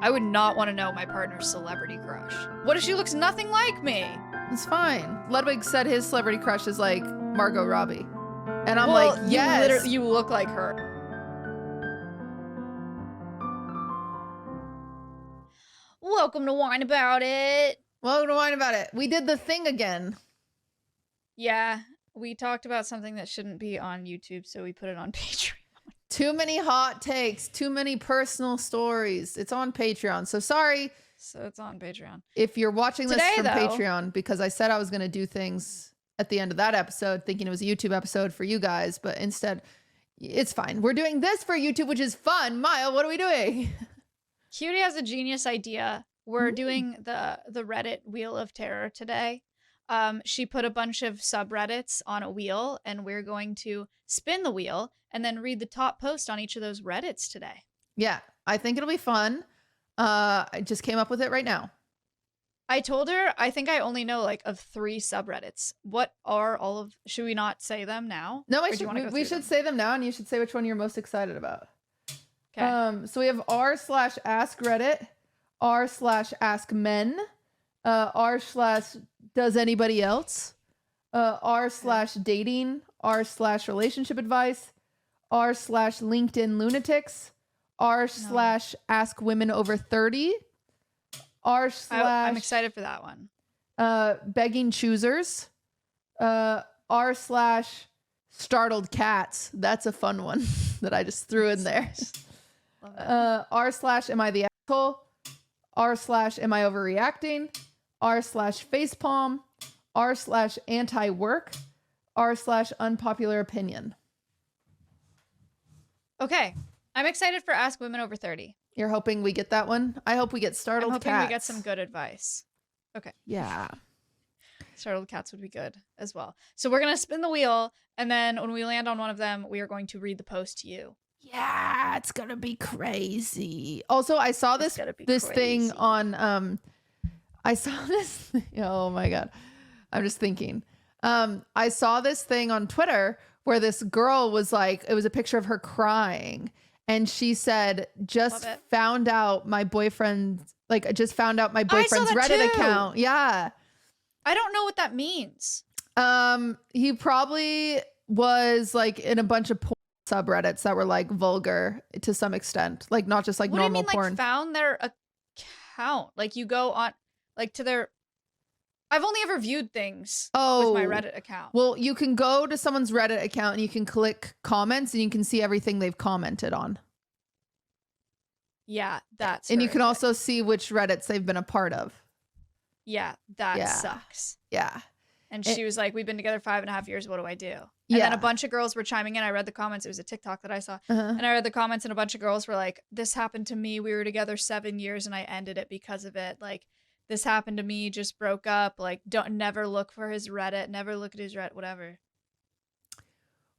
I would not want to know my partner's celebrity crush. What if she looks nothing like me? It's fine. Ludwig said his celebrity crush is like Margot Robbie. And I'm like, yes. You look like her. Welcome to Wine About It. Welcome to Wine About It. We did the thing again. Yeah, we talked about something that shouldn't be on YouTube, so we put it on Patreon. Too many hot takes, too many personal stories. It's on Patreon. So sorry. So it's on Patreon. If you're watching this Today, from though, Patreon, because I said I was going to do things at the end of that episode, thinking it was a YouTube episode for you guys, but instead, it's fine. We're doing this for YouTube, which is fun. Maya, what are we doing? Cutie has a genius idea. We're doing the Reddit Wheel of Terror today. She put a bunch of subreddits on a wheel, and we're going to spin the wheel and then read the top post on each of those Reddits today. Yeah, I think it'll be fun. I just came up with it right now. I told her I think I only know like of 3 subreddits. What are all of? Should we not say them now? No, we should say them now, and you should say which one you're most excited about. Okay. So we have r/askreddit, r/askmen, r/does anybody else, r/dating, r/relationship advice, r/LinkedIn lunatics, r/ask women over 30, I'm excited for that one. begging choosers, r/startled cats. That's a fun one that I just threw in there. r/am I the asshole, r/am I overreacting, r/facepalm, r/anti-work, r/unpopular opinion. Okay. I'm excited for Ask Women Over 30. You're hoping we get that one? I hope we get startled cats. I'm hoping we get some good advice. Okay. Yeah. Startled cats would be good as well. So we're going to spin the wheel, and then when we land on one of them, we are going to read the post to you. Yeah, it's going to be crazy. Also, I saw this thing on I saw this oh my god. I'm just thinking. I saw this thing on Twitter where this girl was like, it was a picture of her crying. And she said, just found out my boyfriend's Reddit account. Yeah. I don't know what that means. He probably was like in a bunch of porn subreddits that were like vulgar to some extent. Like not just like what normal do you mean, porn. Like found their account. Like you go on like to their I've only ever viewed things with my Reddit account. Well, you can go to someone's Reddit account and you can click comments and you can see everything they've commented on. Yeah, that's and you can also see which Reddits they've been a part of. Yeah, that sucks. Yeah. And she was like, we've been together 5.5 years. What do I do? And then a bunch of girls were chiming in. I read the comments. It was a TikTok that I saw. And I read the comments and a bunch of girls were like, this happened to me. We were together 7 years and I ended it because of it. Like, this happened to me, just broke up. Like, never look for his Reddit. Never look at his Reddit, whatever.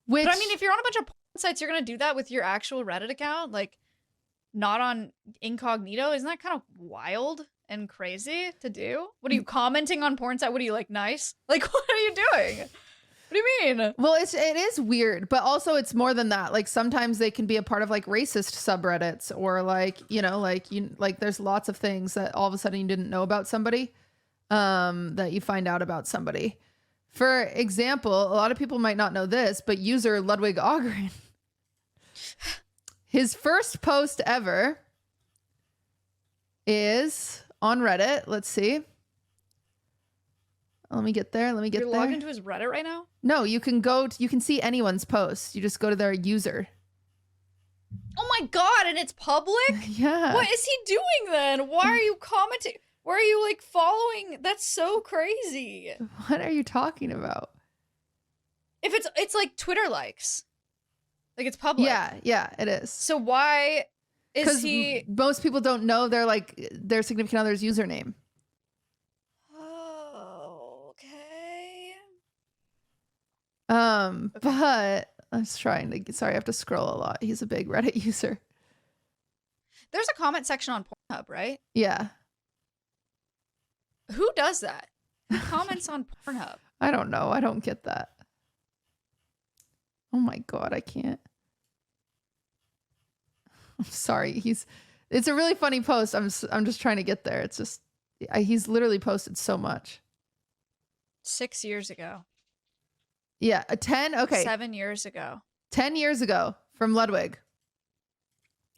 But I mean, if you're on a bunch of porn sites, you're going to do that with your actual Reddit account? Like, not on incognito? Isn't that kind of wild and crazy to do? What are you commenting on porn site? What are you, like, nice? Like, what are you doing? What do you mean? Well, it is weird, but also it's more than that. Like sometimes they can be a part of like racist subreddits or like, like there's lots of things that all of a sudden you didn't know about somebody, that you find out about somebody. For example, a lot of people might not know this, but user Ludwig Ogren, his first post ever is on Reddit. Let's see. Let me get there. You're logged into his Reddit right now? No, you can you can see anyone's post. You just go to their user. Oh my god, and it's public? Yeah. What is he doing then? Why are you commenting? Why are you like following? That's so crazy. What are you talking about? If it's like Twitter likes. Like it's public. Yeah, it is. So why is he? Most people don't know their significant other's username. But I was trying to sorry, I have to scroll a lot. He's a big Reddit user. There's a comment section on Pornhub, right? Yeah. Who does that? Who comments on Pornhub? I don't know. I don't get that. Oh my god, I can't. I'm sorry. It's a really funny post. I'm just trying to get there. It's just he's literally posted so much. 6 years ago. Yeah, a 10. Okay. 7 years ago. 10 years ago from Ludwig.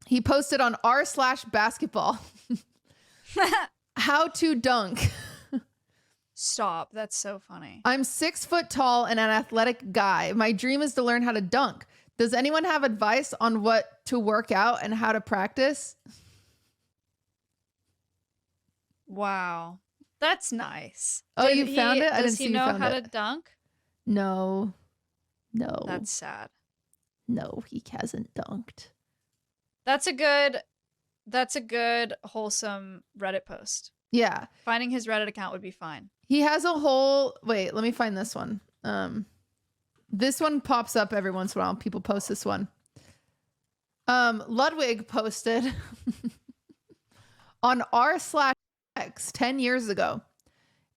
He posted on r/basketball. How to dunk. Stop. That's so funny. I'm 6 foot tall and an athletic guy. My dream is to learn how to dunk. Does anyone have advice on what to work out and how to practice? Wow. That's nice. Oh, you found it? I didn't see you found it. Does he know how to dunk? No. That's sad. No, he hasn't dunked. That's a good wholesome Reddit post. Yeah. Finding his Reddit account would be fine. He has a whole, wait, let me find this one. This one pops up every once in a while. People post this one. Ludwig posted on r/X 10 years ago,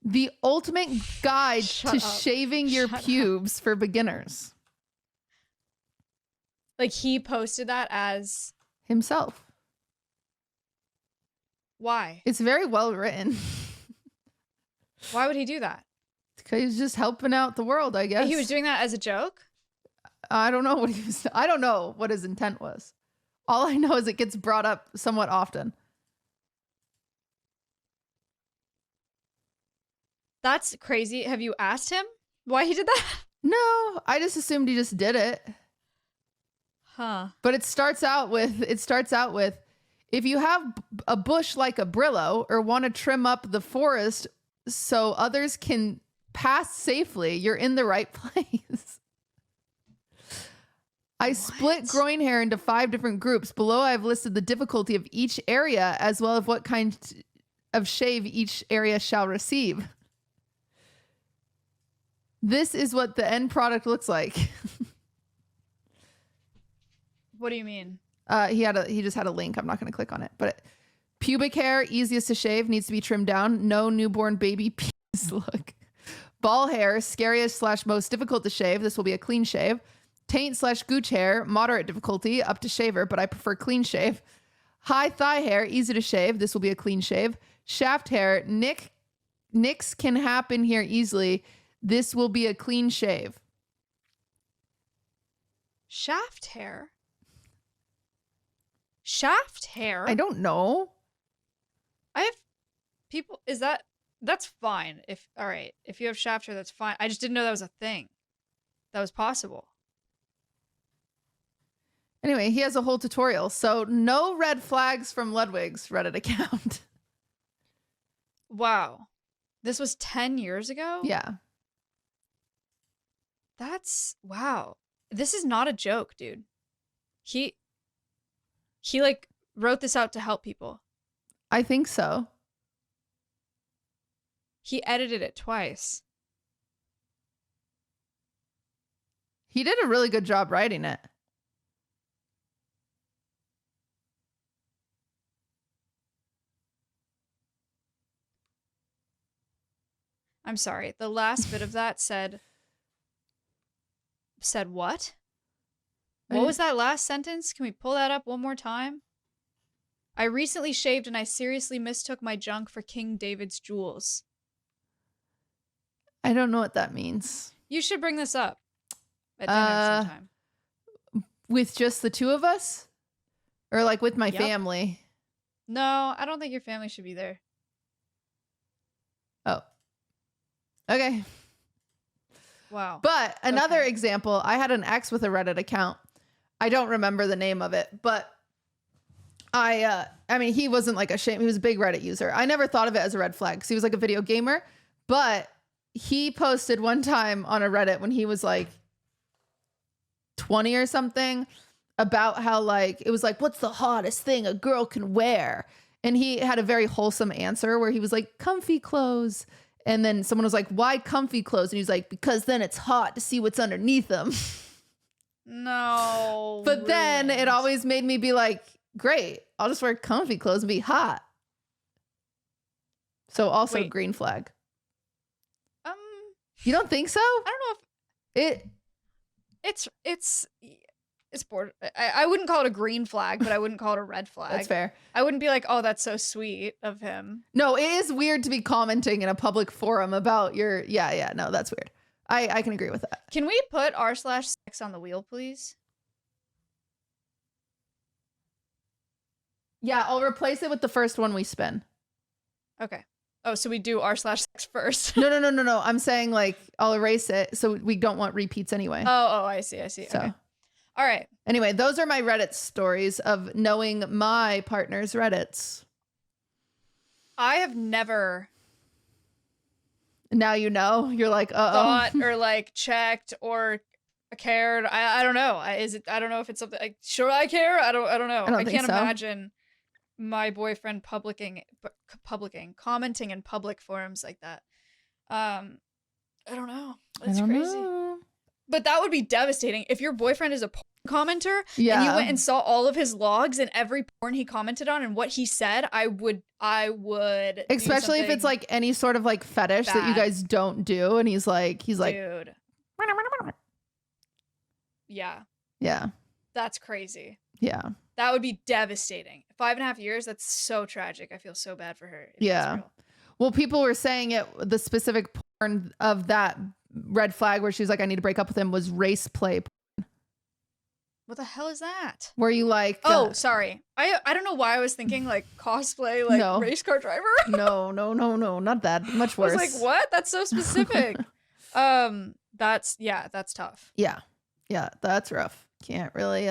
the ultimate guide to shaving your pubes for beginners. Like he posted that as himself. Why? It's very well written. Why would he do that? Because he's just helping out the world, I guess. He was doing that as a joke? I don't know what his intent was. All I know is it gets brought up somewhat often. That's crazy. Have you asked him why he did that? No, I just assumed he just did it. Huh. But it starts out with, if you have a bush like a Brillo or want to trim up the forest so others can pass safely, you're in the right place. I split groin hair into 5 different groups. Below, I've listed the difficulty of each area as well as what kind of shave each area shall receive. This is what the end product looks like. What do you mean? He just had a link. I'm not going to click on it. But pubic hair, easiest to shave, needs to be trimmed down. No newborn baby peas look. Ball hair, scariest / most difficult to shave. This will be a clean shave. Taint / gooch hair, moderate difficulty, up to shaver, but I prefer clean shave. High thigh hair, easy to shave. This will be a clean shave. Shaft hair, nicks can happen here easily. This will be a clean shave. Shaft hair? Shaft hair? I don't know. I have people, that's fine. All right. If you have shaft hair, that's fine. I just didn't know that was a thing. That was possible. Anyway, he has a whole tutorial. So no red flags from Ludwig's Reddit account. Wow. This was 10 years ago? Yeah. Wow. This is not a joke, dude. He like wrote this out to help people. I think so. He edited it twice. He did a really good job writing it. I'm sorry. The last bit of that said what? What was that last sentence? Can we pull that up one more time? I recently shaved and I seriously mistook my junk for King David's jewels. I don't know what that means. You should bring this up at dinner sometime. With just the two of us? Or like with my family? No, I don't think your family should be there. Oh. Okay. Wow. But another example, I had an ex with a Reddit account. I don't remember the name of it, but I mean, he wasn't like he was a big Reddit user. I never thought of it as a red flag because he was like a video gamer, but he posted one time on a Reddit when he was like 20 or something about how like, it was like, what's the hottest thing a girl can wear? And he had a very wholesome answer where he was like, comfy clothes. And then someone was like, why comfy clothes? And he was like, because then it's hot to see what's underneath them. No. But then it always made me be like, great, I'll just wear comfy clothes and be hot. So also green flag. You don't think so? I don't know if it's it's border. I wouldn't call it a green flag, but I wouldn't call it a red flag. That's fair. I wouldn't be like, oh, that's so sweet of him. No, it is weird to be commenting in a public forum about your, yeah, no, that's weird. I can agree with that. Can we put r/sex on the wheel, please? Yeah, I'll replace it with the first one we spin. Okay. Oh, so we do r/sex first. No. I'm saying like I'll erase it so we don't want repeats anyway. Oh, I see. So. Okay. All right. Anyway, those are my Reddit stories of knowing my partner's Reddits. I have never. Now you know. You're like, thought or like checked or cared. I don't know. I don't know if it's something like, should I care? I don't know. I can't imagine my boyfriend commenting in public forums like that. I don't know. That's crazy. Know. But that would be devastating if your boyfriend is a porn commenter and you went and saw all of his logs and every porn he commented on and what he said. I would especially if it's like any sort of like fetish that you guys don't do, and he's like dude. Yeah, that's crazy. Yeah, that would be devastating. 5.5 years, that's so tragic. I feel so bad for her. Yeah, well, people were saying the specific porn of that red flag where she's like, I need to break up with him, was race play porn. What the hell is that? Where you like sorry. I don't know why I was thinking like cosplay, like race car driver. No, not that. Much worse. I was like, what? That's so specific. That's tough. Yeah, that's rough. Can't really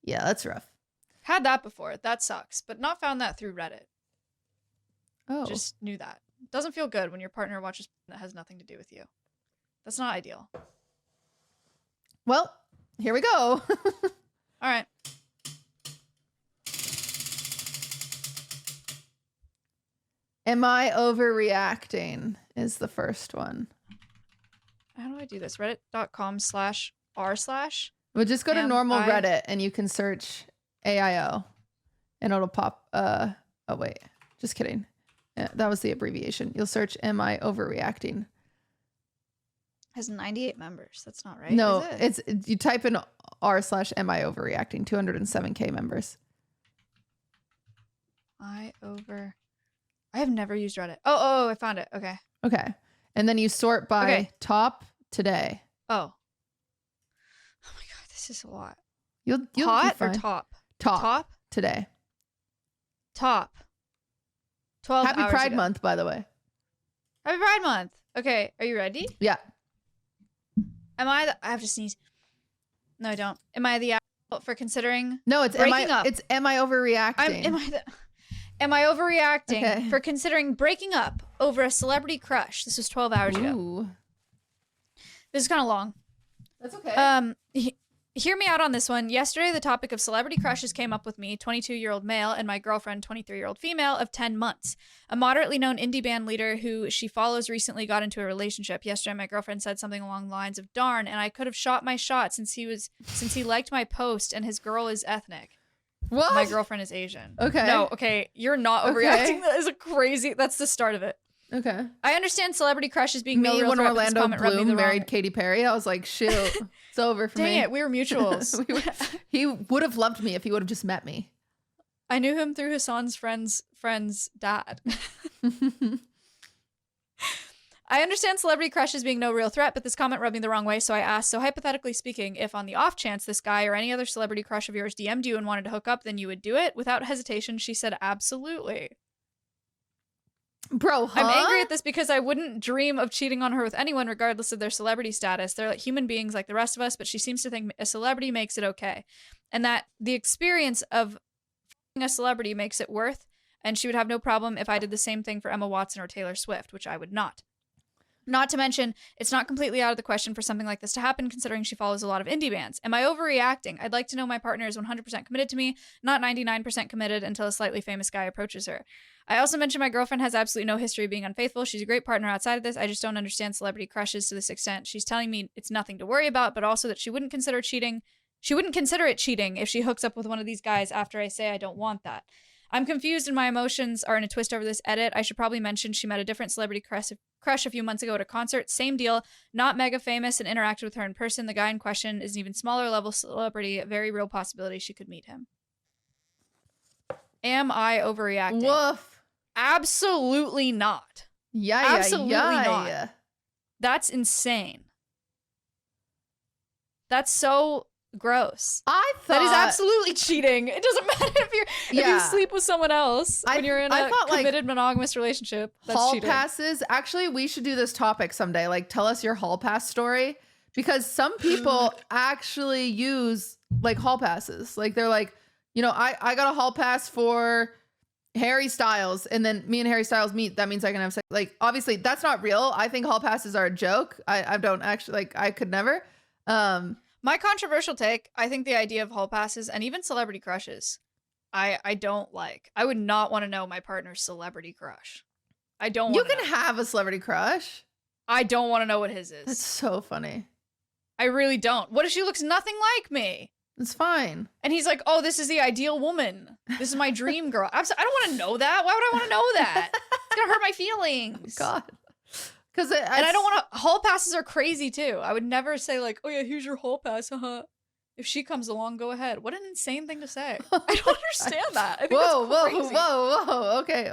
that's rough. Had that before. That sucks. But not found that through Reddit. Oh. Just knew that. Doesn't feel good when your partner watches that has nothing to do with you. That's not ideal. Well, here we go. All right. Am I overreacting is the first one. How do I do this? Reddit.com/r/. Well, just go to normal Reddit and you can search AIO and it'll pop. Oh, wait. Just kidding. Yeah, that was the abbreviation. You'll search, am I overreacting? Has 98 members. That's not right. No, it's you type in r/am I overreacting. 207K members. I have never used Reddit. Oh, I found it. Okay. And then you sort by top today. Oh my god, this is a lot. You'll hot or top? Top today. Top. 12 Happy Pride Month, by the way. Happy Pride Month. Okay, are you ready? Yeah. I have to sneeze. No, I don't. Am I the asshole for considering? No, it's breaking up? It's am I overreacting? Am I overreacting for considering breaking up over a celebrity crush? This was 12 hours ago. This is kind of long. That's okay. Hear me out on this one. Yesterday, the topic of celebrity crushes came up with me, 22-year-old male, and my girlfriend, 23-year-old female, of 10 months. A moderately known indie band leader who she follows recently got into a relationship. Yesterday, my girlfriend said something along the lines of, darn, and I could have shot my shot since he liked my post and his girl is ethnic. What? My girlfriend is Asian. Okay. No, okay. You're not overreacting. That is that's the start of it. Okay. I understand celebrity crushes being no real when threat, Orlando Bloom married Katy Perry, I was like, shoot, it's over for me. Dang it, we were mutuals. He would have loved me if he would have just met me. I knew him through Hassan's friend's dad. I understand celebrity crushes being no real threat, but this comment rubbed me the wrong way, so I asked, so hypothetically speaking, if on the off chance this guy or any other celebrity crush of yours DM'd you and wanted to hook up, then you would do it? Without hesitation, she said, absolutely. Bro, huh? I'm angry at this because I wouldn't dream of cheating on her with anyone regardless of their celebrity status. They're like human beings like the rest of us, but she seems to think a celebrity makes it okay. And that the experience of a celebrity makes it worth, and she would have no problem if I did the same thing for Emma Watson or Taylor Swift, which I would not. Not to mention, it's not completely out of the question for something like this to happen, considering she follows a lot of indie bands. Am I overreacting? I'd like to know my partner is 100% committed to me, not 99% committed until a slightly famous guy approaches her. I also mentioned my girlfriend has absolutely no history of being unfaithful. She's a great partner outside of this. I just don't understand celebrity crushes to this extent. She's telling me it's nothing to worry about, but also that she wouldn't consider cheating. She wouldn't consider it cheating if she hooks up with one of these guys after I say I don't want that. I'm confused and my emotions are in a twist over this edit. I should probably mention she met a different celebrity crush a few months ago at a concert. Same deal. Not mega famous and interacted with her in person. The guy in question is an even smaller level celebrity. A very real possibility she could meet him. Am I overreacting? Woof. Absolutely not. Yeah, absolutely not. That's insane. That's so gross. I thought that is absolutely cheating. It doesn't matter if you sleep with someone else when you're in a committed monogamous relationship. That's hall cheating. Passes. Actually, we should do this topic someday. Like, tell us your hall pass story, because some people actually use like hall passes. Like, they're like, you know, I got a hall pass for Harry Styles, and then me and Harry Styles meet. That means I can have sex. Like, obviously, that's not real. I think hall passes are a joke. I don't actually like. I could never. My controversial take, I think the idea of hall passes and even celebrity crushes, I don't like. I would not want to know my partner's celebrity crush. I don't want to know. You can have a celebrity crush. I don't want to know what his is. That's so funny. I really don't. What if she looks nothing like me? It's fine. And he's like, oh, this is the ideal woman. This is my dream girl. I don't want to know that. Why would I want to know that? It's going to hurt my feelings. Oh, God. And I don't want to. Hall passes are crazy too. I would never say like, "Oh yeah, here's your hall pass." If she comes along, go ahead. What an insane thing to say. I don't understand that. I think whoa. Okay.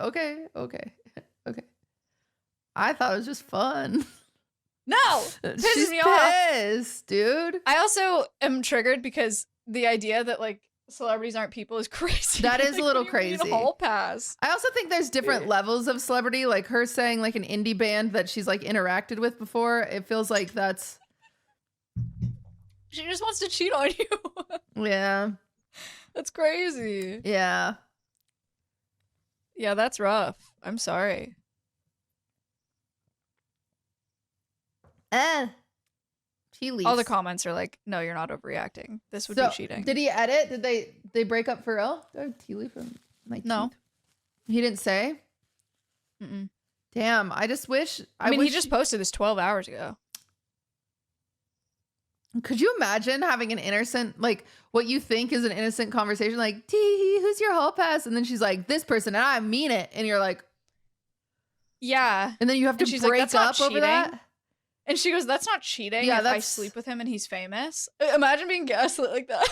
I thought it was just fun. No, pisses me off, dude. I also am triggered because the idea that like celebrities aren't people is crazy. That is like, a little crazy. Hall pass. I also think there's different levels of celebrity. Like her saying like an indie band that she's like interacted with before. It feels like that's. She just wants to cheat on you. Yeah. That's crazy. Yeah. Yeah, that's rough. I'm sorry. Tea leaves. All the comments are like, no, you're not overreacting. This would be cheating. Did he edit? Did they break up for real? Do I have tea leaf from my No. teeth? He didn't say? Mm-mm. Damn, I just wish. I mean, he just posted this 12 hours ago. Could you imagine having an innocent, like what you think is an innocent conversation? Like, tee, who's your hall pass? And then she's like, this person, and I mean it. And you're like, yeah. And then you have to break up over that? And she goes, that's not cheating if I sleep with him and he's famous. Imagine being gaslit like that.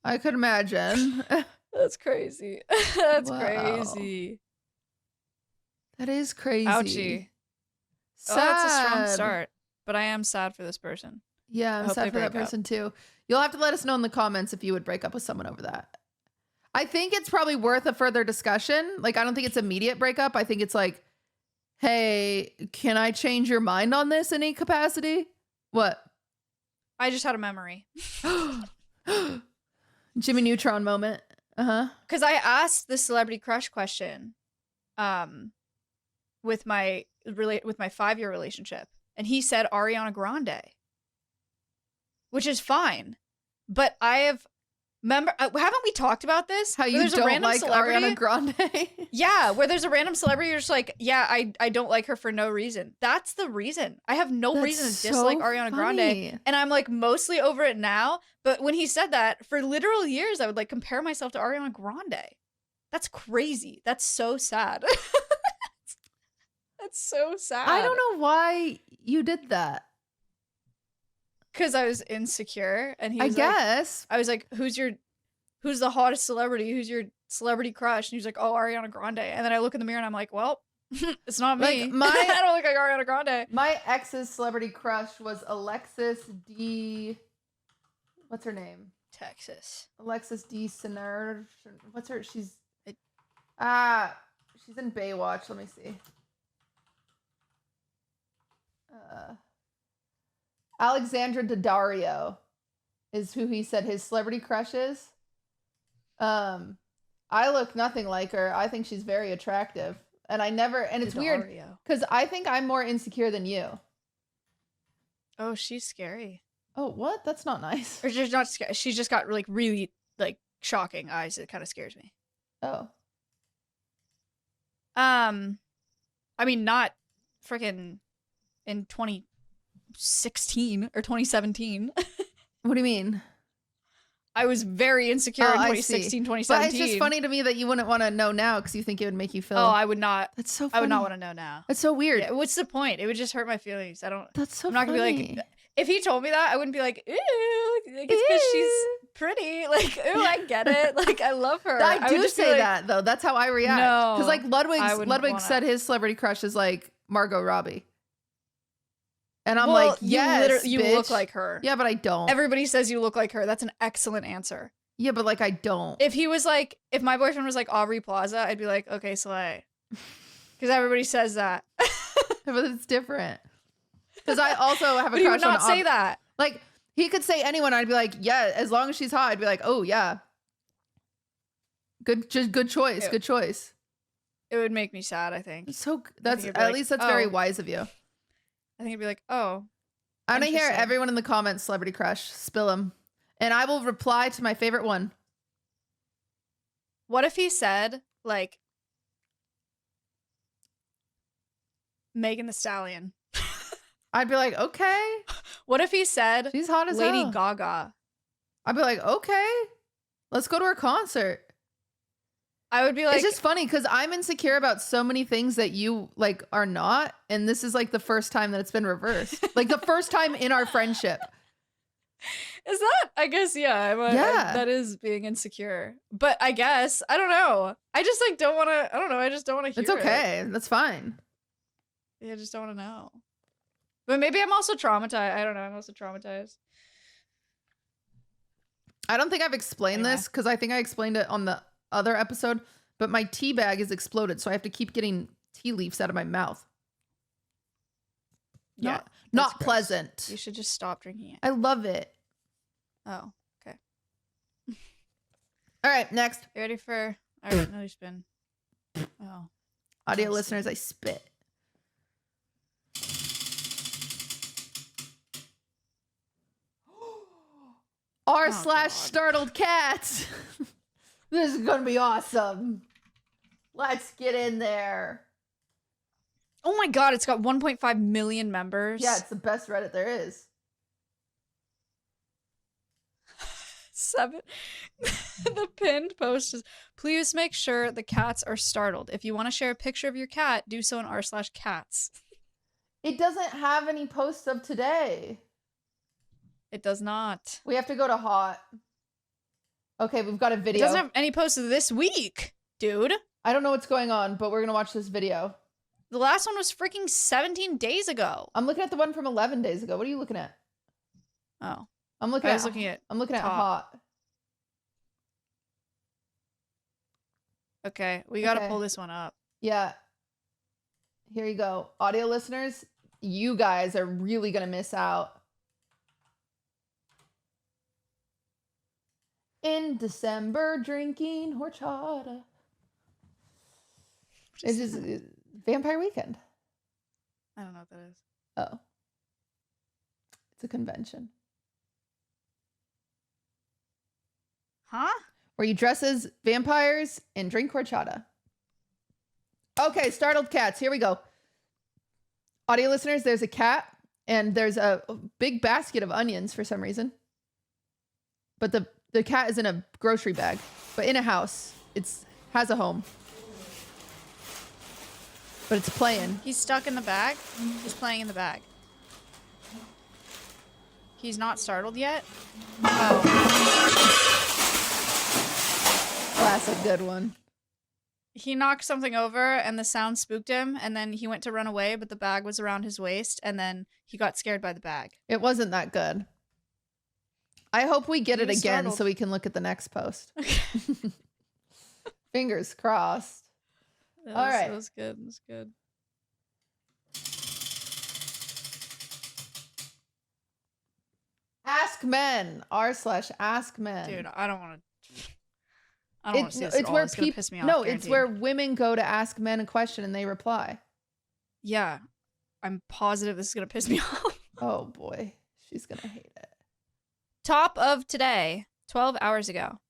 I could imagine. That's crazy. That's crazy. That is crazy. Ouchie. Sad. Oh, that's a strong start. But I am sad for this person. Yeah, I'm sad for that person too. You'll have to let us know in the comments if you would break up with someone over that. I think it's probably worth a further discussion. Like, I don't think it's immediate breakup. I think it's like, hey, can I change your mind on this in any capacity? What? I just had a memory. Jimmy Neutron moment. Because I asked the celebrity crush question with my 5-year relationship. And he said Ariana Grande. Which is fine. But I have... haven't we talked about this? How you don't like Ariana Grande? Yeah, where there's a random celebrity you're just like, yeah, I don't like her for no reason. That's the reason. I have no reason to dislike Ariana Grande. And I'm like mostly over it now. But when he said that, for literal years, I would like compare myself to Ariana Grande. That's crazy. That's so sad. That's so sad. I don't know why you did that. Because I was insecure, and I was like, "Who's the hottest celebrity? Who's your celebrity crush?" And he's like, "Oh, Ariana Grande." And then I look in the mirror, and I'm like, "Well, it's not me. Like I don't look like Ariana Grande." My ex's celebrity crush was Alexis D. What's her name? Texas. Alexis D. Sinner. What's her? She's in Baywatch. Let me see. Alexandra Daddario is who he said his celebrity crush is. I look nothing like her. I think she's very attractive. And it's weird because I think I'm more insecure than you. Oh, she's scary. Oh, what? That's not nice. Or she's not scary. She's just got like really like shocking eyes. It kind of scares me. Oh. I mean, not freaking in 2016 or 2017. What do you mean? I was very insecure in 2016, 2017. But it's just funny to me that you wouldn't want to know now because you think it would make you feel. Oh, I would not. That's so funny. I would not want to know now. That's so weird. Yeah, what's the point? It would just hurt my feelings. That's so I'm not funny. going to be like, if he told me that, I wouldn't be like, ooh, like, it's because she's pretty. Like, ooh, I get it. Like, I love her. I do say that, though. That's how I react. No. Because, like, Ludwig said his celebrity crush is, like, Margot Robbie. And I'm like, yes, you bitch. look like her. Yeah, but I don't. Everybody says you look like her. That's an excellent answer. Yeah, but, like, I don't. If he was, like, if my boyfriend was, like, Aubrey Plaza, I'd be like, okay, slay. Because everybody says that. But it's different. Because I also have a but crush on he would not say that. Like, he could say anyone. I'd be like, yeah, as long as she's hot, I'd be like, oh, yeah. Good choice. Good choice. It would make me sad, I think. So that's at least that's very wise of you. I think it'd be like, oh. I want to hear everyone in the comments, celebrity crush. Spill them. And I will reply to my favorite one. What if he said, like, Megan Thee Stallion? I'd be like, okay. What if he said, she's hot as Lady hell. Gaga? I'd be like, okay. Let's go to her concert. I would be like, it's just funny because I'm insecure about so many things that you like are not. And this is like the first time that it's been reversed. Like the first time in our friendship. Is that? I guess, yeah. That is being insecure. But I guess, I don't know. I just like don't want to, I don't know. I just don't want to hear it. It's okay. That's fine. Yeah, I just don't want to know. But maybe I'm also traumatized. I don't know. I'm also traumatized. I don't think I've explained this because I think I explained it on the other episode, but my tea bag is exploded. So I have to keep getting tea leaves out of my mouth. Yeah. Not pleasant. You should just stop drinking it. I love it. Oh, okay. All right, next. You ready for another spin? Oh. Audio listeners, I spit. r/startled cats. This is gonna be awesome. Let's get in there. Oh my god, it's got 1.5 million members. Yeah, it's the best Reddit there is. 7. The pinned post is, please make sure the cats are startled. If you want to share a picture of your cat, do so in r/cats. It doesn't have any posts of today. It does not. We have to go to hot. Okay, we've got a video. It doesn't have any posts this week, dude. I don't know what's going on, but we're going to watch this video. The last one was freaking 17 days ago. I'm looking at the one from 11 days ago. What are you looking at? Oh. I'm looking at hot. Okay, we got to pull this one up. Yeah. Here you go. Audio listeners, you guys are really going to miss out. In December, drinking horchata. It's just Vampire Weekend. I don't know what that is. Oh. It's a convention. Huh? Where you dress as vampires and drink horchata. Okay, startled cats. Here we go. Audio listeners, there's a cat and there's a big basket of onions for some reason. But the cat is in a grocery bag, but in a house. It's has a home. But it's playing. He's stuck in the bag. He's playing in the bag. He's not startled yet. Oh. That's a good one. He knocked something over and the sound spooked him, and then he went to run away, but the bag was around his waist, and then he got scared by the bag. It wasn't that good. I hope we get it again startled. So we can look at the next post. Fingers crossed. All right. That was good. That was good. Ask men. r/ask men. Dude, I don't want to. I don't want to see this it's at all. where It's gonna piss me off. No, guaranteed. It's where women go to ask men a question and they reply. Yeah. I'm positive this is going to piss me off. Oh boy. She's going to hate it. Top of today, 12 hours ago.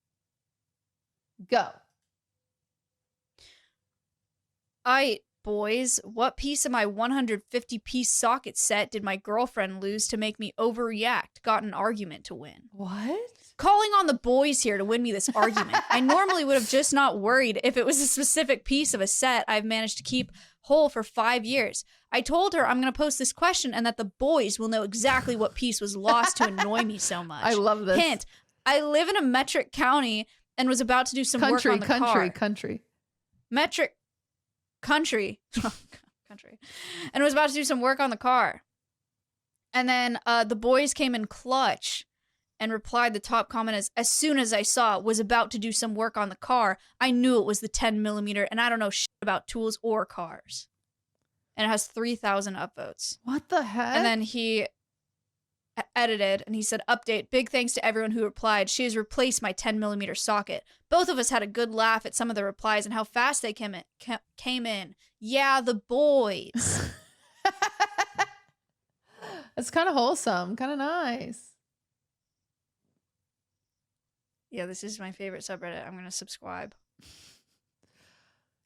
Go. I Boys, what piece of my 150-piece socket set did my girlfriend lose to make me overreact? Got an argument to win. What? Calling on the boys here to win me this argument. I normally would have just not worried if it was a specific piece of a set I've managed to keep whole for 5 years. I told her I'm going to post this question and that the boys will know exactly what piece was lost to annoy me so much. I love this. Hint, I live in a metric county and was about to do some work on the car. Metric country. Country. And was about to do some work on the car. And then the boys came in clutch and replied the top comment as soon as I saw it, was about to do some work on the car, I knew it was the 10mm and I don't know shit about tools or cars. And it has 3,000 upvotes. What the heck? And then he edited and he said, update, big thanks to everyone who replied. She has replaced my 10mm socket. Both of us had a good laugh at some of the replies and how fast they came in. Yeah, the boys. It's kind of wholesome, kind of nice. Yeah, this is my favorite subreddit. I'm going to subscribe.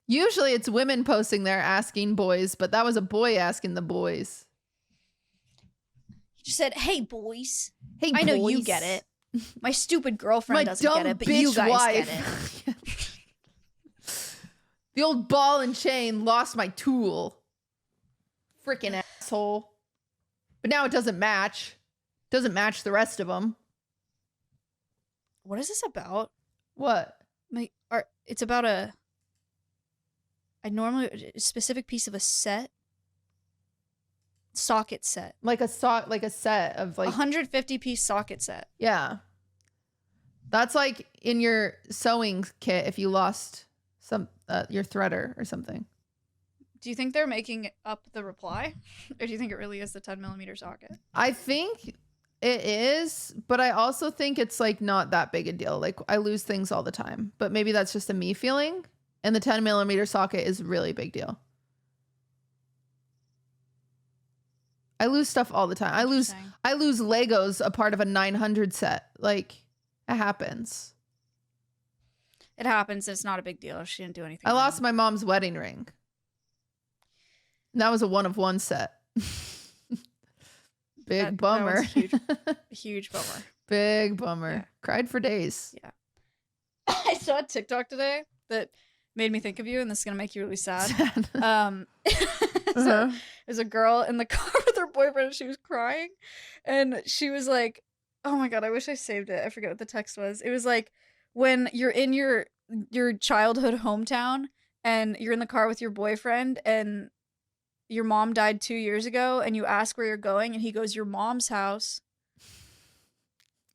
Usually it's women posting there asking boys, but that was a boy asking the boys. He just said, hey, boys. Hey, I know boys. you get it. My stupid girlfriend doesn't get it, but bitch you guys wife. get it. The old ball and chain lost my tool. Freaking asshole. But now it doesn't match. Doesn't match the rest of them. What is this about? What? It's about a specific piece of a set. Socket set. Like a set of like 150-piece socket set. Yeah. That's like in your sewing kit if you lost some your threader or something. Do you think they're making up the reply? Or do you think it really is the 10mm socket? I think it is, but I also think it's like not that big a deal. Like I lose things all the time, but maybe that's just a me feeling. And the 10mm socket is a really big deal. I lose stuff all the time. I lose Legos a part of a 900 set. Like it happens. It happens. It's not a big deal. She didn't do anything. I lost my mom's wedding ring. And that was a 1-of-1 set. Big bummer. Huge, huge bummer. Big bummer. Yeah. Cried for days. Yeah. I saw a TikTok today that made me think of you, and this is gonna make you really sad. So there's a girl in the car with her boyfriend, and she was crying, and she was like, "Oh my god, I wish I saved it. I forget what the text was. It was like when you're in your childhood hometown, and you're in the car with your boyfriend, and your mom died 2 years ago, and you ask where you're going, and he goes, your mom's house."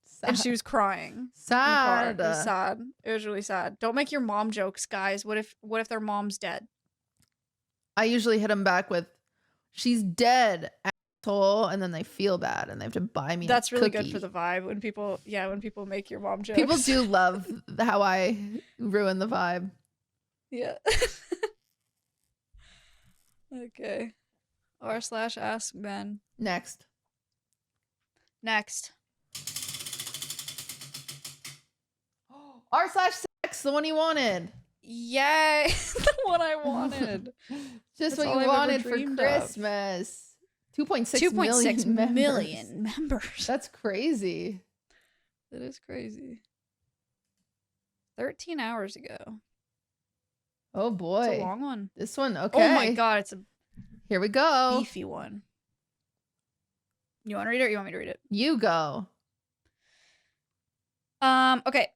Sad. And she was crying. Sad. It was sad. It was really sad. Don't make your mom jokes, guys. What if their mom's dead? I usually hit them back with, "She's dead, asshole," and then they feel bad and they have to buy me. That's really cookie. good for the vibe when people make your mom jokes. People do love how I ruin the vibe. Yeah. Okay. r/ask Ben. Next. r/sex, the one you wanted. Yay. The one I wanted. Just what you wanted for Christmas. 2.6 million members. That's crazy. That is crazy. 13 hours ago. Oh boy. It's a long one. This one, okay. Oh my god, it's a here we go. Beefy one. You want to read it or you want me to read it? You go. Okay.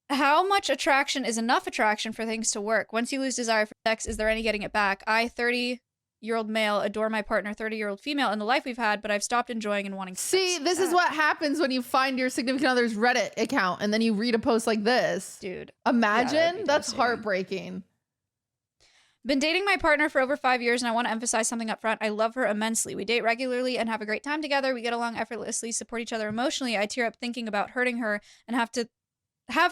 How much attraction is enough attraction for things to work? Once you lose desire for sex, is there any getting it back? I, 30-year-old male, adore my partner, 30-year-old female, and the life we've had, but I've stopped enjoying and wanting sex. See, this is what happens when you find your significant other's Reddit account and then you read a post like this. Dude. Imagine? Yeah, that's heartbreaking. Been dating my partner for over 5 years, and I want to emphasize something up front. I love her immensely. We date regularly and have a great time together. We get along effortlessly, support each other emotionally. I tear up thinking about hurting her and have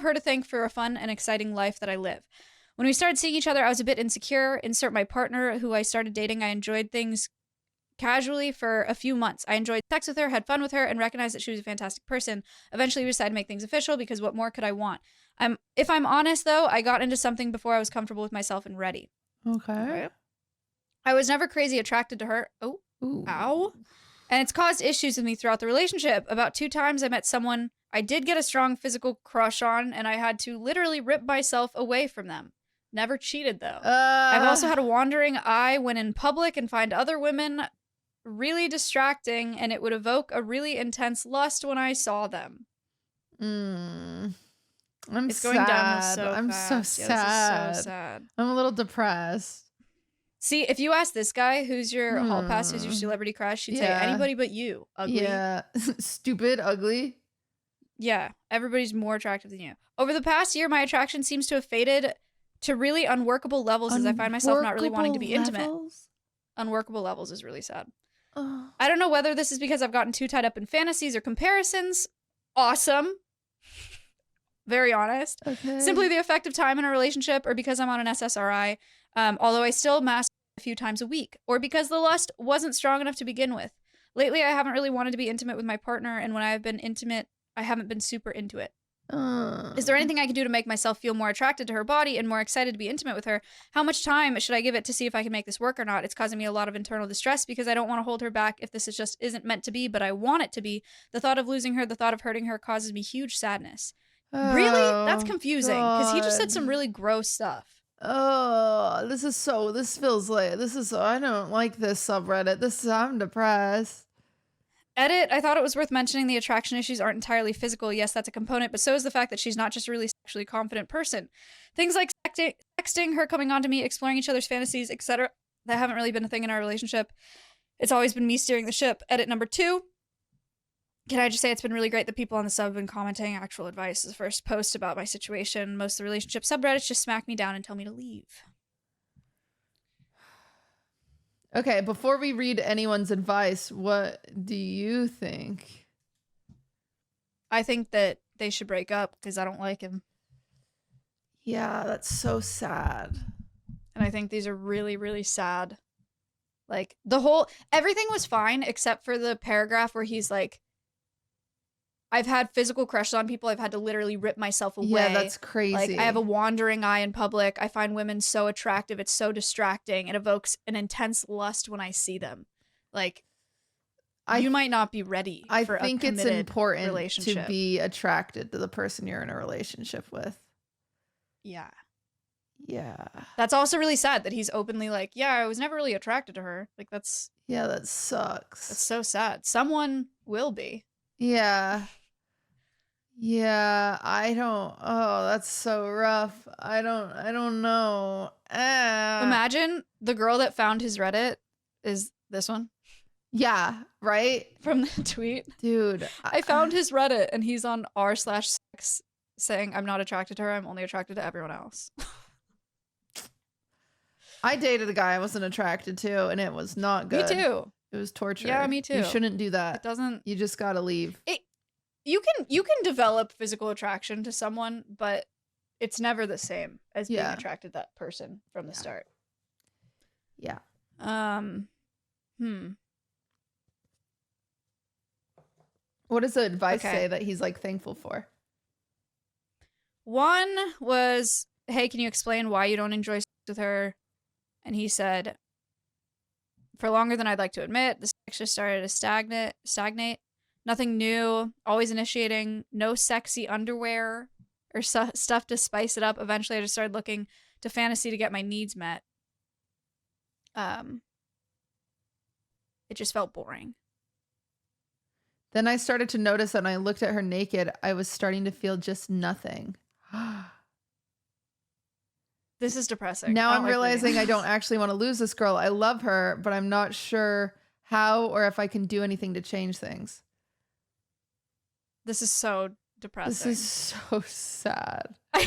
her to thank for a fun and exciting life that I live. When we started seeing each other, I was a bit insecure. Insert my partner who I started dating. I enjoyed things casually for a few months. I enjoyed sex with her, had fun with her, and recognized that she was a fantastic person. Eventually, we decided to make things official because what more could I want? If I'm honest, though, I got into something before I was comfortable with myself and ready. Okay. I was never crazy attracted to her. Oh, ooh. Ow. And it's caused issues with me throughout the relationship. About 2 times I met someone I did get a strong physical crush on, and I had to literally rip myself away from them. Never cheated, though. I've also had a wandering eye when in public and find other women really distracting, and it would evoke a really intense lust when I saw them. It's going downhill so I'm fast. So sad. Yeah, this is so sad. I'm a little depressed. See, if you ask this guy who's your hall pass, who's your celebrity crush, he'd say anybody but you. Ugly. Yeah. Stupid, ugly. Yeah. Everybody's more attractive than you. Over the past year, my attraction seems to have faded to really unworkable levels as I find myself not really wanting to be intimate. Unworkable levels is really sad. I don't know whether this is because I've gotten too tied up in fantasies or comparisons. Awesome. Very honest. Okay. Simply the effect of time in a relationship, or because I'm on an SSRI, although I still masturbate a few times a week, or because the lust wasn't strong enough to begin with. Lately, I haven't really wanted to be intimate with my partner, and when I've been intimate, I haven't been super into it. Is there anything I can do to make myself feel more attracted to her body and more excited to be intimate with her? How much time should I give it to see if I can make this work or not? It's causing me a lot of internal distress because I don't want to hold her back if this is just isn't meant to be, but I want it to be. The thought of losing her, the thought of hurting her causes me huge sadness. Really? That's confusing because he just said some really gross stuff. This feels like, I don't like this subreddit. I'm depressed. Edit, I thought it was worth mentioning the attraction issues aren't entirely physical. Yes, that's a component, but so is the fact that she's not just a really sexually confident person. Things like texting, her coming on to me, exploring each other's fantasies, etc. that haven't really been a thing in our relationship. It's always been me steering the ship. Edit number 2. Can I just say it's been really great that people on the sub have been commenting actual advice. The first post about my situation. Most of the relationship subreddits just smack me down and tell me to leave. Okay, before we read anyone's advice, what do you think? I think that they should break up because I don't like him. Yeah, that's so sad. And I think these are really, really sad. Like, everything was fine except for the paragraph where he's like, I've had physical crushes on people. I've had to literally rip myself away. Yeah, that's crazy. Like, I have a wandering eye in public. I find women so attractive. It's so distracting. It evokes an intense lust when I see them. Like, you might not be ready for a committed relationship. I think it's important to be attracted to the person you're in a relationship with. Yeah. Yeah. That's also really sad that he's openly like, yeah, I was never really attracted to her. Like, that's... Yeah, that sucks. That's so sad. Someone will be. Yeah. Yeah, that's so rough. I don't know. Imagine the girl that found his Reddit is this one. Yeah, right? From the tweet. Dude. I found his Reddit and he's on r/sex saying, I'm not attracted to her. I'm only attracted to everyone else. I dated a guy I wasn't attracted to and it was not good. Me too. It was torture. Yeah, me too. You shouldn't do that. It doesn't. You just gotta leave. You can develop physical attraction to someone, but it's never the same as being attracted to that person from the start. Yeah. What does the advice say that he's like thankful for? One was, hey, can you explain why you don't enjoy sex with her? And he said, for longer than I'd like to admit, the sex just started to stagnate. Nothing new, always initiating, no sexy underwear or stuff to spice it up. Eventually, I just started looking to fantasy to get my needs met. It just felt boring. Then I started to notice that when I looked at her naked, I was starting to feel just nothing. This is depressing. Now I'm realizing I don't actually want to lose this girl. I love her, but I'm not sure how or if I can do anything to change things. This is so depressing. This is so sad. I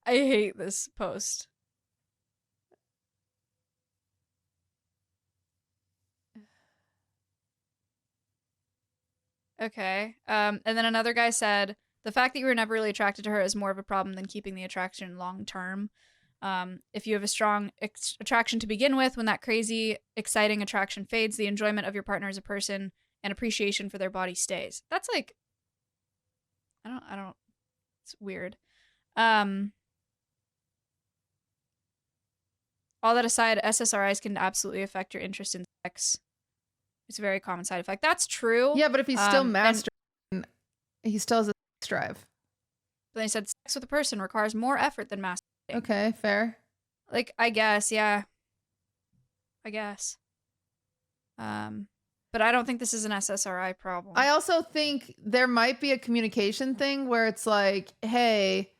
hate this post. Okay. And then another guy said, the fact that you were never really attracted to her is more of a problem than keeping the attraction long term. If you have a strong attraction to begin with, when that crazy, exciting attraction fades, the enjoyment of your partner as a person and appreciation for their body stays. That's like, I don't, it's weird. All that aside, SSRIs can absolutely affect your interest in sex. It's a very common side effect. That's true. Yeah, but if he's still masturbating, he still has a sex drive. But they said sex with a person requires more effort than masturbating. Okay, fair. Like, I guess, yeah. I guess. But I don't think this is an SSRI problem. I also think there might be a communication thing where it's like, hey,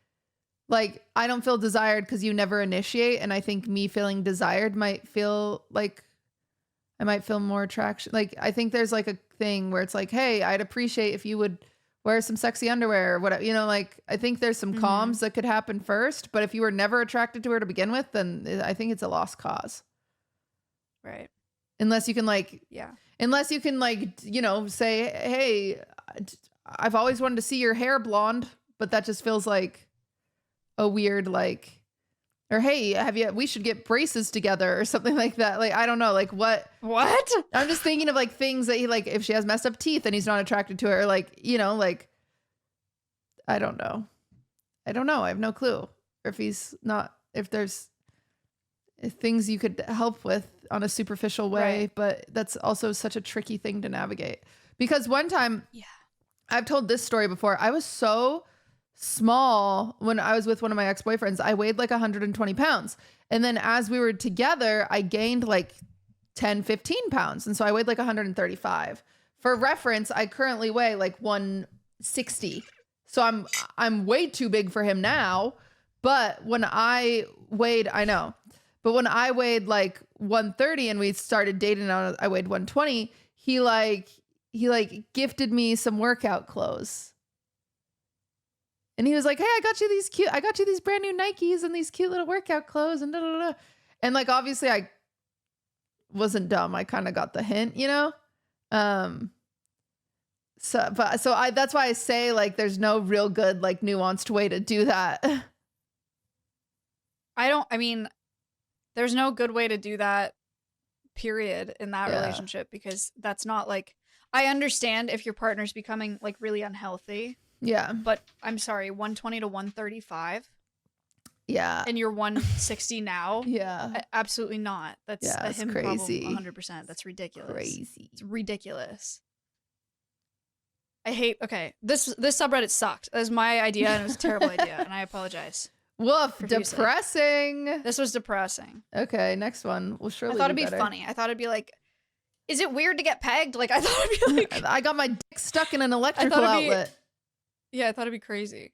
like, I don't feel desired because you never initiate. And I think me feeling desired might feel like I might feel more attraction. Like, I think there's like a thing where it's like, hey, I'd appreciate if you would wear some sexy underwear or whatever. You know, like, I think there's some comms that could happen first. But if you were never attracted to her to begin with, then I think it's a lost cause. Right. Unless you can like, unless you can like, you know, say, hey, I've always wanted to see your hair blonde, but that just feels like a weird, like, or hey, we should get braces together or something like that. Like, I don't know, like what? I'm just thinking of like things that he like, if she has messed up teeth and he's not attracted to her, like, you know, like, I don't know. I have no clue. Or if he's not, if there's things you could help with on a superficial way, right. But that's also such a tricky thing to navigate. Because one time, I've told this story before, I was so small when I was with one of my ex-boyfriends. I weighed like 120 pounds. And then as we were together, I gained like 10, 15 pounds. And so I weighed like 135. For reference, I currently weigh like 160. So I'm way too big for him now. But when I weighed, but when I weighed like 130 and we started dating, I weighed 120. He gifted me some workout clothes. And he was like, hey, I got you these brand new Nikes and these cute little workout clothes and da, da, da. And like, obviously I wasn't dumb. I kind of got the hint, you know? So that's why I say like, there's no real good, like nuanced way to do that. There's no good way to do that, period, in that relationship, because that's not like, I understand if your partner's becoming like really unhealthy. Yeah. But I'm sorry, 120 to 135. Yeah. And you're 160 now. Yeah. Absolutely not. That's a him crazy. Problem 100%. That's ridiculous. Crazy. It's ridiculous. I hate, this subreddit sucked. That was my idea and it was a terrible idea and I apologize. Woof, depressing. This was depressing. Okay, next one. We'll surely I thought it'd be funny. I thought it'd be like, is it weird to get pegged? Like, I thought it'd be like... I got my dick stuck in an electrical outlet. Yeah, I thought it'd be crazy.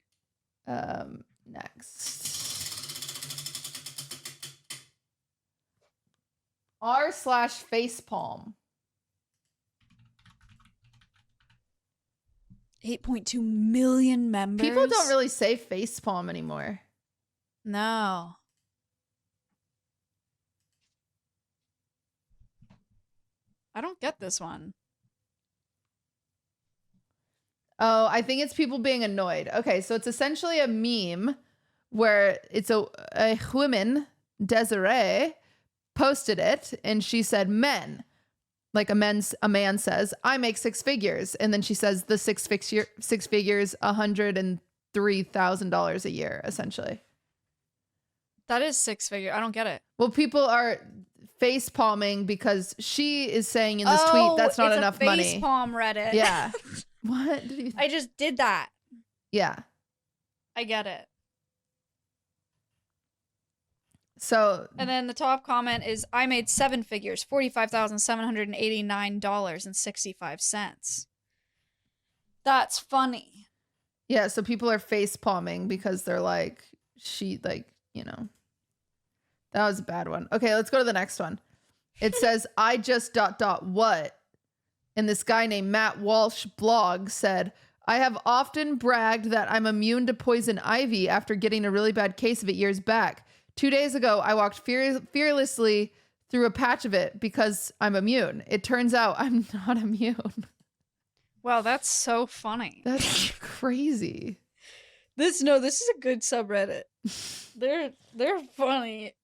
Next. r/facepalm. 8.2 million members. People don't really say facepalm anymore. No. I don't get this one. Oh, I think it's people being annoyed. Okay, so it's essentially a meme where it's a woman, Desiree, posted it and she said men. Like a man says, I make six figures. And then she says the six figures, $103,000 a year, essentially. That is six figure. I don't get it. Well, people are face palming because she is saying in this tweet that's not enough money. Face palm Reddit. Yeah. What did you I just did that. Yeah. I get it. So, and then the top comment is, I made seven figures, $45,789.65. That's funny. Yeah, so people are face palming because they're like, that was a bad one. Okay, let's go to the next one. It says, I just ... what? And this guy named Matt Walsh blog said, I have often bragged that I'm immune to poison ivy after getting a really bad case of it years back. 2 days ago, I walked fearlessly through a patch of it because I'm immune. It turns out I'm not immune. Wow, that's so funny. That's crazy. This is a good subreddit. They're funny.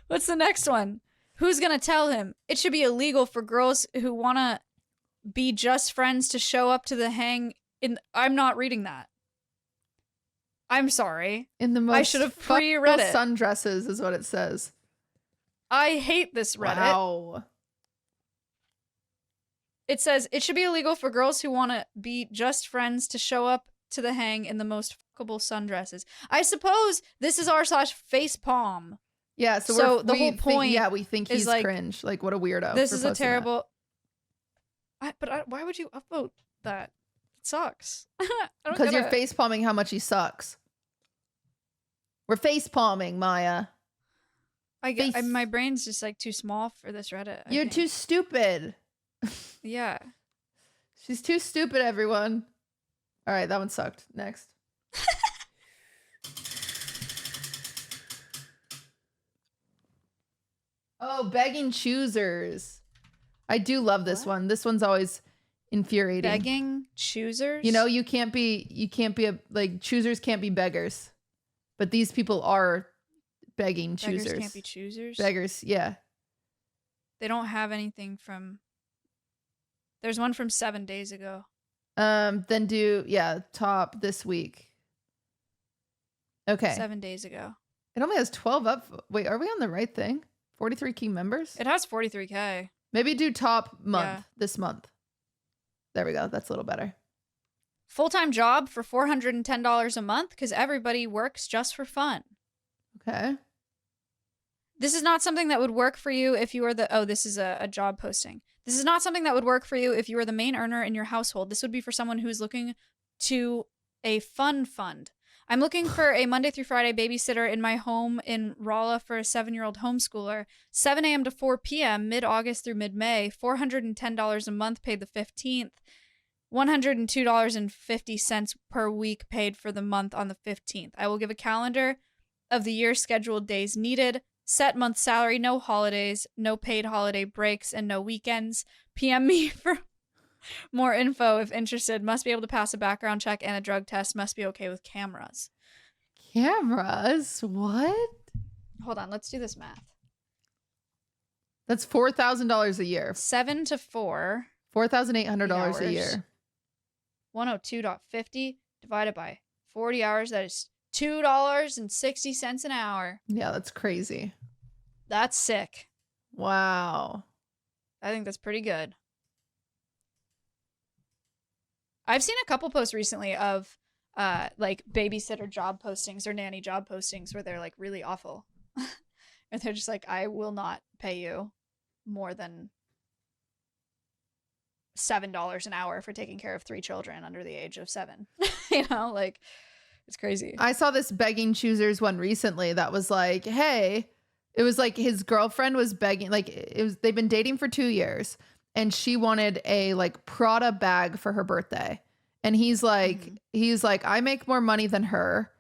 What's the next one? Who's gonna tell him? It should be illegal for girls who wanna be just friends to show up to the hang in. I'm not reading that. I'm sorry. In the most I should have pre-read it. Sundresses is what it says. I hate this Reddit. Wow. It says, it should be illegal for girls who want to be just friends to show up to the hang in the most fuckable sundresses. I suppose this is r/face palm. Yeah, so the whole point we think he's like, cringe. Like, what a weirdo. This is a terrible... why would you upvote that? It sucks. Because you're face palming how much he sucks. We're face palming, Maya. My brain's just like too small for this Reddit. You're too stupid. Yeah. She's too stupid, everyone. All right, that one sucked. Next. Oh, begging choosers. I do love this one. This one's always infuriating. Begging choosers? You know, you can't be choosers can't be beggars. But these people are begging choosers. Beggars can't be choosers? Beggars, yeah. They don't have anything from... There's one from 7 days ago. Then do, top this week. Okay. 7 days ago. It only has 12 up. Wait, are we on the right thing? 43 key members? It has 43K. Maybe do top month this month. There we go. That's a little better. Full-time job for $410 a month because everybody works just for fun. Okay. This is not something that would work for you if you were the... Oh, this is a job posting. This is not something that would work for you if you were the main earner in your household. This would be for someone who's looking to a fun fund. I'm looking for a Monday through Friday babysitter in my home in Rolla for a 7-year-old homeschooler. 7 a.m. to 4 p.m. mid-August through mid-May. $410 a month paid the 15th. $102.50 per week paid for the month on the 15th. I will give a calendar of the year scheduled days needed. Set month salary, no holidays, no paid holiday breaks, and no weekends. PM me for more info if interested. Must be able to pass a background check and a drug test. Must be okay with cameras. Cameras? What? Hold on, let's do this math. That's $4,000 a year. 7 to 4. $4,800 a year. 102.50 divided by 40 hours. That is $2.60 an hour. Yeah, that's crazy. That's sick. Wow. I think that's pretty good. I've seen a couple posts recently of like babysitter job postings or nanny job postings where they're like really awful. And they're just like, I will not pay you more than $7 an hour for taking care of 3 children under the age of 7. You know, like, it's crazy. I saw this begging choosers one recently that was like, hey, it was like his girlfriend was begging, like they've been dating for 2 years and she wanted a like Prada bag for her birthday. And he's like, I make more money than her.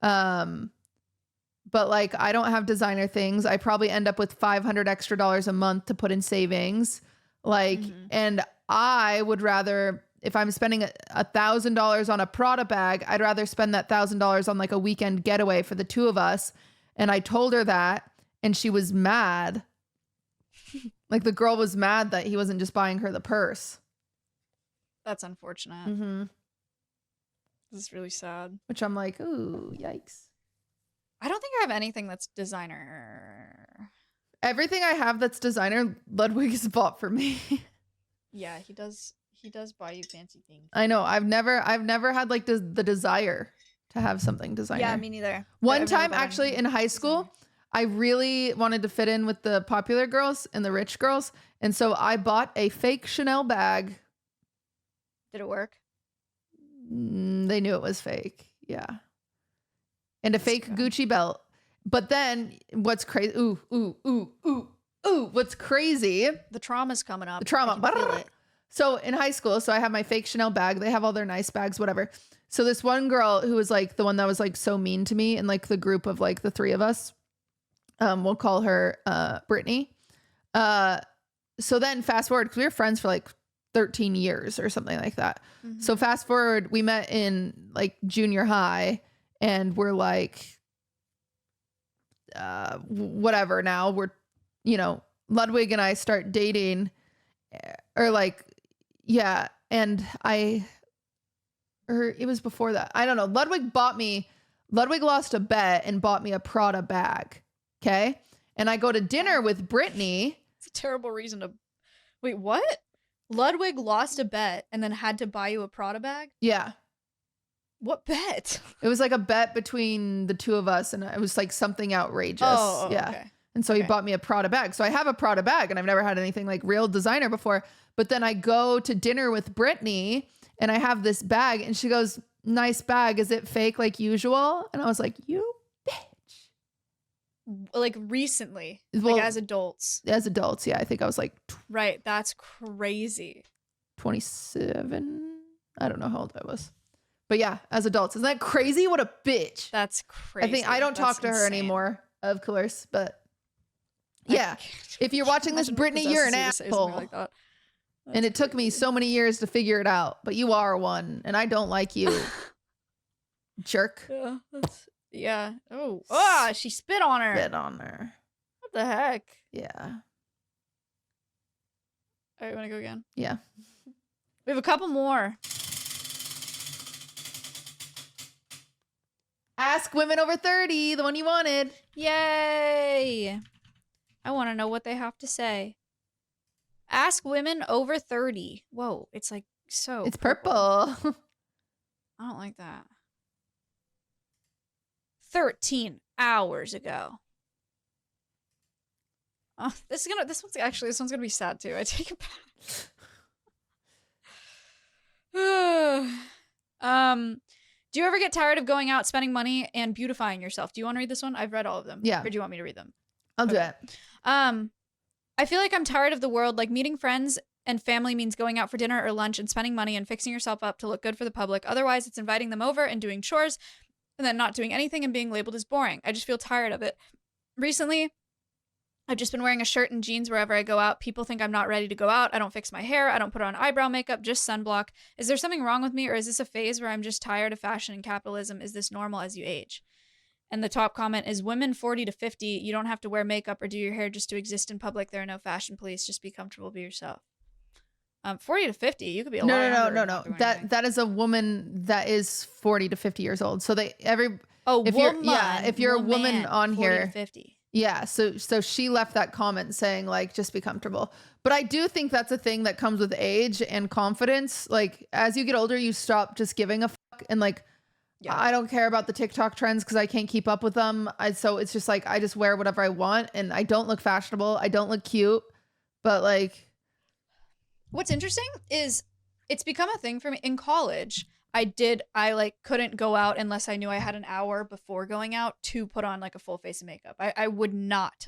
But like, I don't have designer things. I probably end up with $500 extra a month to put in savings. Like, and I would rather, if I'm spending $1,000 on a Prada bag, I'd rather spend that $1,000 on like a weekend getaway for the 2 of us. And I told her that, and she was mad. Like the girl was mad that he wasn't just buying her the purse. That's unfortunate. This is really sad. Which I'm like, ooh, yikes. I don't think I have anything that's designer. Everything I have that's designer, Ludwig has bought for me. Yeah, he does buy you fancy things. I know. I've never had like the desire to have something designer. Yeah, me neither. One time actually in high school, I really wanted to fit in with the popular girls and the rich girls. And so I bought a fake Chanel bag. Did it work? They knew it was fake. Yeah. And a fake Gucci belt. But then what's crazy? What's crazy? The trauma's coming up. The trauma. So in high school, so I have my fake Chanel bag. They have all their nice bags, whatever. So this one girl who was like the one that was like so mean to me in like the group of like the 3 of us, we'll call her Brittany. So then fast forward, because we were friends for like 13 years or something like that. So fast forward, we met in like junior high and we're like, whatever now. We're, you know, Ludwig and I start dating or like, yeah. And it was before that. I don't know. Ludwig bought me Ludwig lost a bet and bought me a Prada bag. Okay. And I go to dinner with Brittany. It's a terrible reason to. Wait, what? Ludwig lost a bet and then had to buy you a Prada bag? Yeah. What bet? It was like a bet between the two of us, and it was like something outrageous. Oh, yeah. Okay. And so he bought me a Prada bag. So I have a Prada bag, and I've never had anything like real designer before. But then I go to dinner with Brittany, and I have this bag, and she goes, "Nice bag. Is it fake like usual?" And I was like, "You bitch." Like recently, Well, like as adults. As adults, yeah. I think I was like right. That's crazy. 27. I don't know how old I was. But yeah, as adults. Isn't that crazy? What a bitch. That's crazy. I think I don't talk to her anymore, of course. But yeah, if you're watching this, Brittany, you're an asshole. Like that. And it took me so many years to figure it out. But you are one, and I don't like you. Jerk. Yeah. Oh, she spit on her. Spit on her. What the heck? Yeah. All right, want to go again? Yeah. We have a couple more. Ask women over 30, the one you wanted. Yay! I want to know what they have to say. Ask women over 30. Whoa, it's like so. It's purple. I don't like that. 13 hours ago. Oh, this one's gonna be sad too. I take it back. Do you ever get tired of going out, spending money, and beautifying yourself? Do you want to read this one? I've read all of them. Yeah. Or do you want me to read them? I'll do it. I feel like I'm tired of the world. Like meeting friends and family means going out for dinner or lunch and spending money and fixing yourself up to look good for the public. Otherwise, it's inviting them over and doing chores and then not doing anything and being labeled as boring. I just feel tired of it. Recently, I've just been wearing a shirt and jeans wherever I go out. People think I'm not ready to go out. I don't fix my hair. I don't put on eyebrow makeup, just sunblock. Is there something wrong with me, or is this a phase where I'm just tired of fashion and capitalism? Is this normal as you age? And the top comment is, women 40 to 50, you don't have to wear makeup or do your hair just to exist in public. There are no fashion police. Just be comfortable, be yourself. 40 to 50, you could be a lot younger. No. That is a woman that is 40 to 50 years old. So if you're a woman on here, 50. Yeah, so she left that comment saying like just be comfortable. But I do think that's a thing that comes with age and confidence. Like as you get older, you stop just giving a fuck and like I don't care about the TikTok trends because I can't keep up with them. So it's just like I just wear whatever I want and I don't look fashionable. I don't look cute. But like what's interesting is it's become a thing for me in college. I like couldn't go out unless I knew I had an hour before going out to put on like a full face of makeup. I would not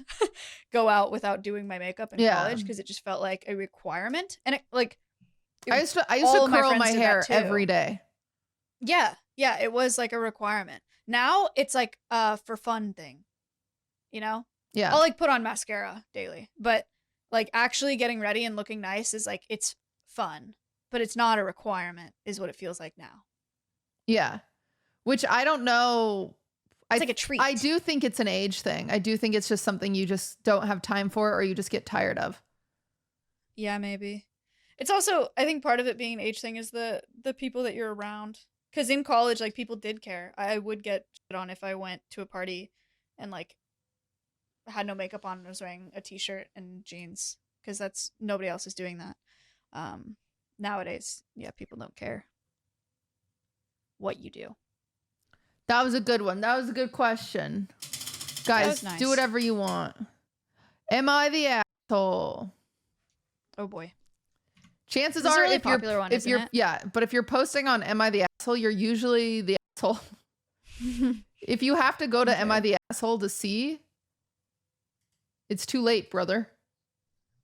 go out without doing my makeup in college because it just felt like a requirement. And I used to curl my hair every day. Yeah, it was like a requirement. Now it's like for fun thing, you know? Yeah. I'll like put on mascara daily, but like actually getting ready and looking nice is like it's fun. But it's not a requirement, is what it feels like now. Yeah. Which I don't know. It's like a treat. I do think it's an age thing. I do think it's just something you just don't have time for or you just get tired of. Yeah, maybe. It's also, I think part of it being an age thing is the people that you're around. Because in college, like people did care. I would get shit on if I went to a party and like had no makeup on and was wearing a t-shirt and jeans. Because nobody else is doing that. Nowadays, yeah, people don't care what you do. That was a good one. That was a good question. Guys, nice. Do whatever you want. Am I the asshole? Oh boy. Chances this are is a really popular one, isn't it? Yeah, but if you're posting on Am I the Asshole, you're usually the asshole. If you have to go to Am I the Asshole to see, it's too late, brother.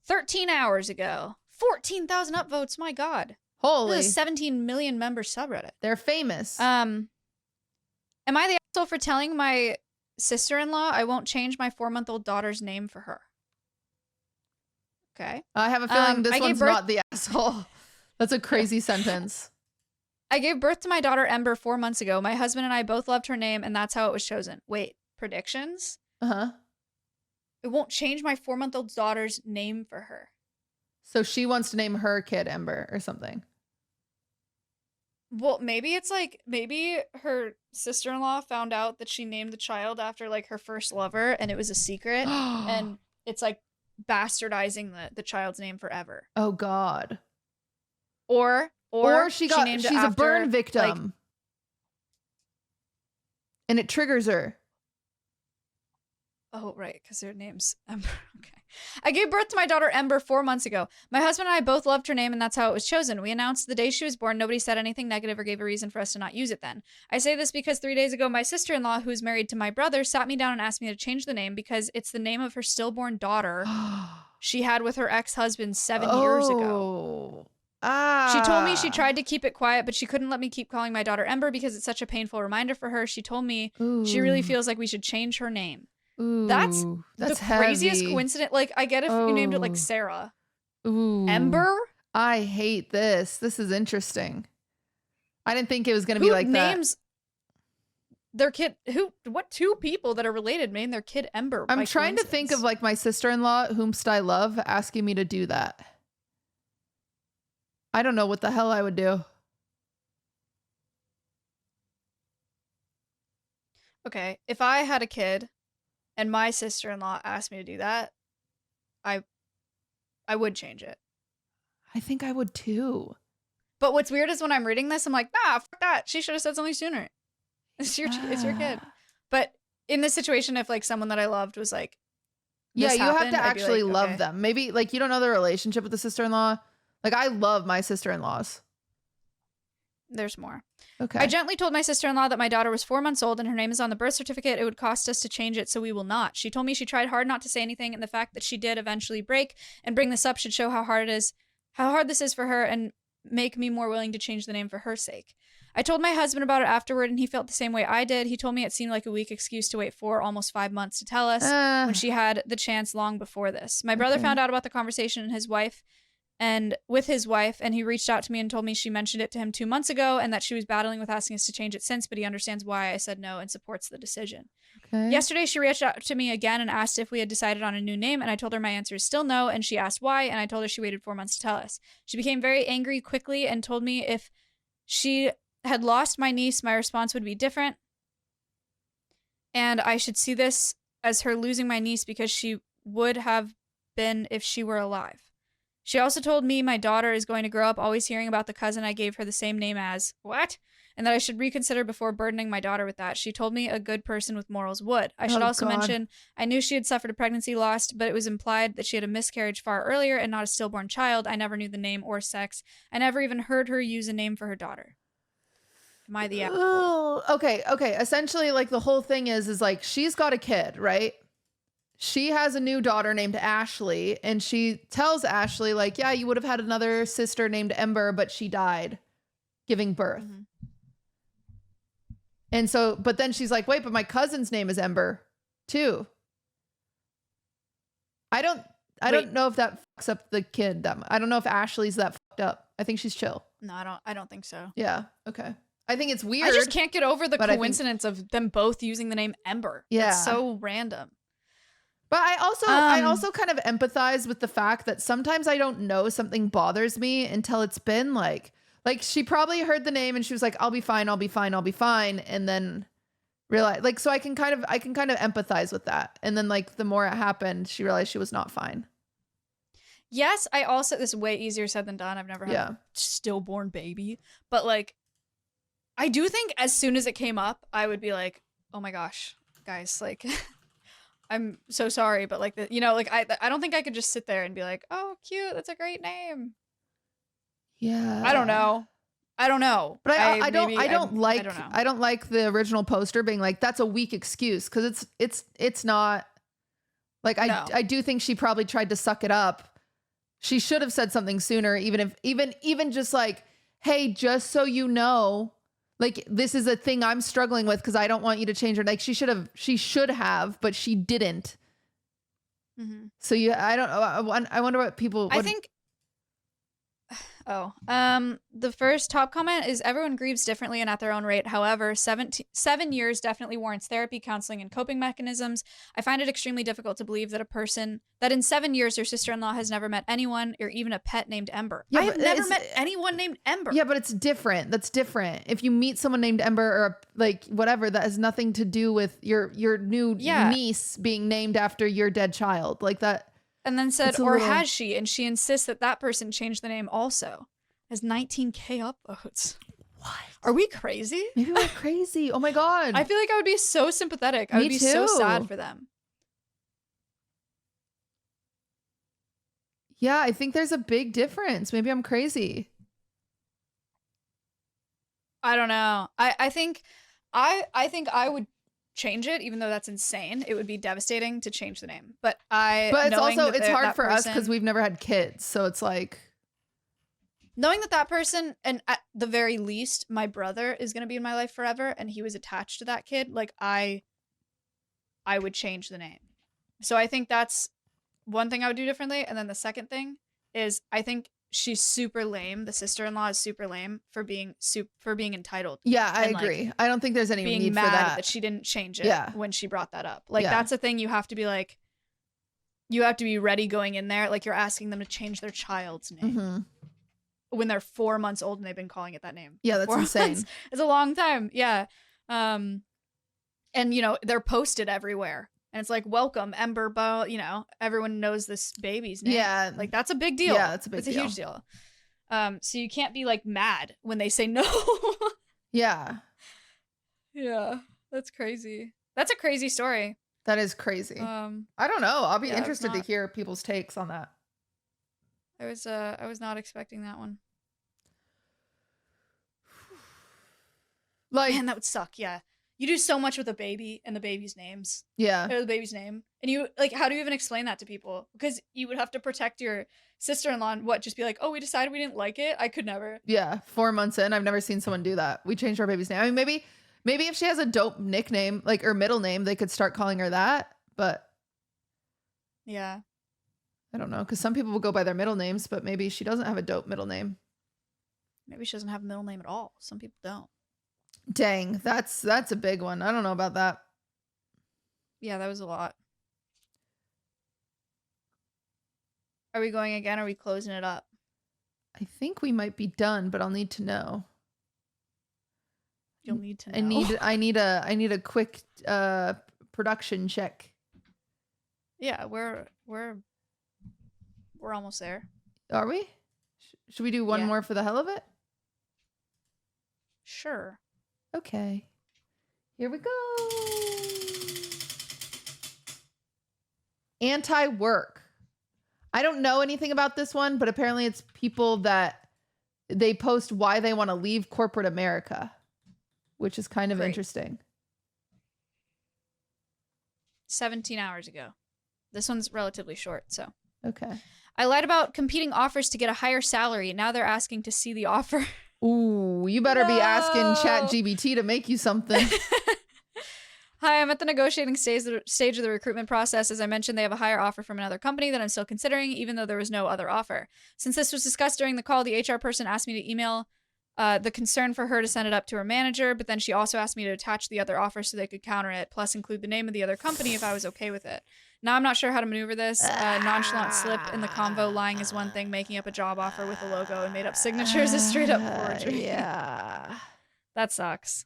13 hours ago. 14,000 upvotes. My God. Holy. This is a 17 million member subreddit. They're famous. Am I the asshole for telling my sister-in-law I won't change my 4-month-old daughter's name for her? Okay. I have a feeling this one's not the asshole. That's a crazy sentence. I gave birth to my daughter Ember 4 months ago. My husband and I both loved her name, and that's how it was chosen. Wait, predictions? Uh-huh. It won't change my 4-month-old daughter's name for her. So she wants to name her kid Ember or something. Well, maybe it's like, maybe her sister-in-law found out that she named the child after like her first lover and it was a secret. And it's like bastardizing the child's name forever. Oh God. Or she's a burn victim. Like, and it triggers her. Oh, right, because her name's Ember. Okay. I gave birth to my daughter Ember 4 months ago. My husband and I both loved her name, and that's how it was chosen. We announced the day she was born. Nobody said anything negative or gave a reason for us to not use it then. I say this because 3 days ago, my sister-in-law, who is married to my brother, sat me down and asked me to change the name because it's the name of her stillborn daughter she had with her ex-husband 7 years ago. She told me she tried to keep it quiet, but she couldn't let me keep calling my daughter Ember because it's such a painful reminder for her. She told me she really feels like we should change her name. Ooh, that's the craziest coincidence. Like, I get if you named it like Sarah. Ember? I hate this. This is interesting. I didn't think it was going to be like names their kid? What two people that are related named their kid Ember? I'm trying to think of like my sister-in-law, whomst I love, asking me to do that. I don't know what the hell I would do. Okay, if I had a kid and my sister-in-law asked me to do that, I would change it. I think I would too. But what's weird is when I'm reading this, I'm like, nah, fuck that. She should have said something sooner. It's your kid. But in this situation, if like someone that I loved was like, yeah, you happened, have to actually like, love them. Maybe like you don't know the relationship with the sister-in-law. Like I love my sister-in-laws. There's more. Okay. I gently told my sister-in-law that my daughter was 4 months old and her name is on the birth certificate. It would cost us to change it, so we will not. She told me she tried hard not to say anything, and the fact that she did eventually break and bring this up should show how hard this is for her and make me more willing to change the name for her sake. I told my husband about it afterward, and he felt the same way I did. He told me it seemed like a weak excuse to wait almost 5 months to tell us when she had the chance long before this. My brother found out about the conversation with his wife, and he reached out to me and told me she mentioned it to him 2 months ago and that she was battling with asking us to change it since, but he understands why I said no and supports the decision. Okay. Yesterday, she reached out to me again and asked if we had decided on a new name, and I told her my answer is still no, and she asked why, and I told her she waited 4 months to tell us. She became very angry quickly and told me if she had lost my niece, my response would be different, and I should see this as her losing my niece because she would have been if she were alive. She also told me my daughter is going to grow up always hearing about the cousin I gave her the same name as. What? And that I should reconsider before burdening my daughter with that. She told me a good person with morals would. I should also mention, I knew she had suffered a pregnancy loss, but it was implied that she had a miscarriage far earlier and not a stillborn child. I never knew the name or sex. I never even heard her use a name for her daughter. Am I the asshole? Okay. Essentially, like the whole thing is like she's got a kid, right? She has a new daughter named Ashley, and she tells Ashley, like, yeah, you would have had another sister named Ember, but she died giving birth. Mm-hmm. And so, but then she's like, wait, but my cousin's name is Ember too. I don't know if that fucks up the kid. I don't know if Ashley's that fucked up. I think she's chill. No, I don't think so. Yeah. Okay. I think it's weird. I just can't get over the coincidence of them both using the name Ember. Yeah. It's so random. But I also kind of empathize with the fact that sometimes I don't know something bothers me until it's been like she probably heard the name and she was like, I'll be fine. And then realize like, so I can kind of empathize with that. And then like the more it happened, she realized she was not fine. Yes. I also, this is way easier said than done. I've never had a stillborn baby, but like, I do think as soon as it came up, I would be like, oh my gosh, guys, like, I'm so sorry, but like, I don't think I could just sit there and be like, oh, cute, that's a great name. Yeah. I don't know. But I don't like the original poster being like, that's a weak excuse. Cause it's not like, I do think she probably tried to suck it up. She should have said something sooner, even just like, hey, just so you know, like, this is a thing I'm struggling with because I don't want you to change her. Like, she should have, but she didn't. Mm-hmm. So I don't know. I wonder what people. I think The first top comment is everyone grieves differently and at their own rate. However, 7 years definitely warrants therapy, counseling, and coping mechanisms. I find it extremely difficult to believe that in 7 years your sister-in-law has never met anyone or even a pet named Ember. Yeah, I have never met anyone named Ember. Yeah, but it's different. That's different. If you meet someone named Ember or like whatever, that has nothing to do with your new niece being named after your dead child. Like that. And then said, or has she? And she insists that person changed the name also. Has 19K upvotes. What? Are we crazy? Maybe we're crazy. Oh my God. I feel like I would be so sympathetic. I would be so sad for them. Yeah, I think there's a big difference. Maybe I'm crazy. I don't know. I think I would change it, even though that's insane. It would be devastating to change the name. But it's also it's hard for us because we've never had kids. So it's like knowing that person, and at the very least, my brother is gonna be in my life forever, and he was attached to that kid. Like I would change the name. So I think that's one thing I would do differently. And then the second thing is I think she's super lame. The sister-in-law is super lame for being entitled. Yeah, I agree. Like, I don't think there's any need for that she didn't change it when she brought that up. Like that's a thing you have to be like, you have to be ready going in there. Like you're asking them to change their child's name when they're 4 months old and they've been calling it that name. Yeah, that's insane. It's a long time. Yeah. And they're posted everywhere. And it's like, welcome, Ember Bo. Everyone knows this baby's name. Yeah. Like, that's a big deal. Yeah, that's a big deal. It's a huge deal. So you can't be, like, mad when they say no. Yeah. Yeah. That's crazy. That's a crazy story. That is crazy. I don't know. I'll be interested to hear people's takes on that. I was not expecting that one. Like, man, that would suck. Yeah. You do so much with a baby and the baby's names. Yeah. Or the baby's name. And you, like, how do you even explain that to people? Because you would have to protect your sister-in-law and just be like, oh, we decided we didn't like it? I could never. Yeah. 4 months in, I've never seen someone do that. We changed our baby's name. I mean, maybe if she has a dope nickname, like her middle name, they could start calling her that. But yeah. I don't know. Because some people will go by their middle names, but maybe she doesn't have a dope middle name. Maybe she doesn't have a middle name at all. Some people don't. Dang, that's a big one. I don't know about that. Yeah, that was a lot. Are we going again? Or are we closing it up? I think we might be done, but I'll need to know. You'll need to know. I need a quick production check. Yeah, we're almost there. Are we? Should we do one more for the hell of it? Sure. Okay. Here we go. Anti-work. I don't know anything about this one, but apparently it's people that they post why they want to leave corporate America, which is kind of interesting. 17 hours ago. This one's relatively short, so. Okay. I lied about competing offers to get a higher salary. Now they're asking to see the offer. Ooh, you better be asking ChatGPT to make you something. Hi, I'm at the negotiating stage of the recruitment process. As I mentioned, they have a higher offer from another company that I'm still considering, even though there was no other offer. Since this was discussed during the call, the HR person asked me to email the concern for her to send it up to her manager, but then she also asked me to attach the other offer so they could counter it, plus include the name of the other company if I was okay with it. Now I'm not sure how to maneuver this. Nonchalant slip in the convo. Lying is one thing. Making up a job offer with a logo and made up signatures is straight up forgery. Yeah. That sucks.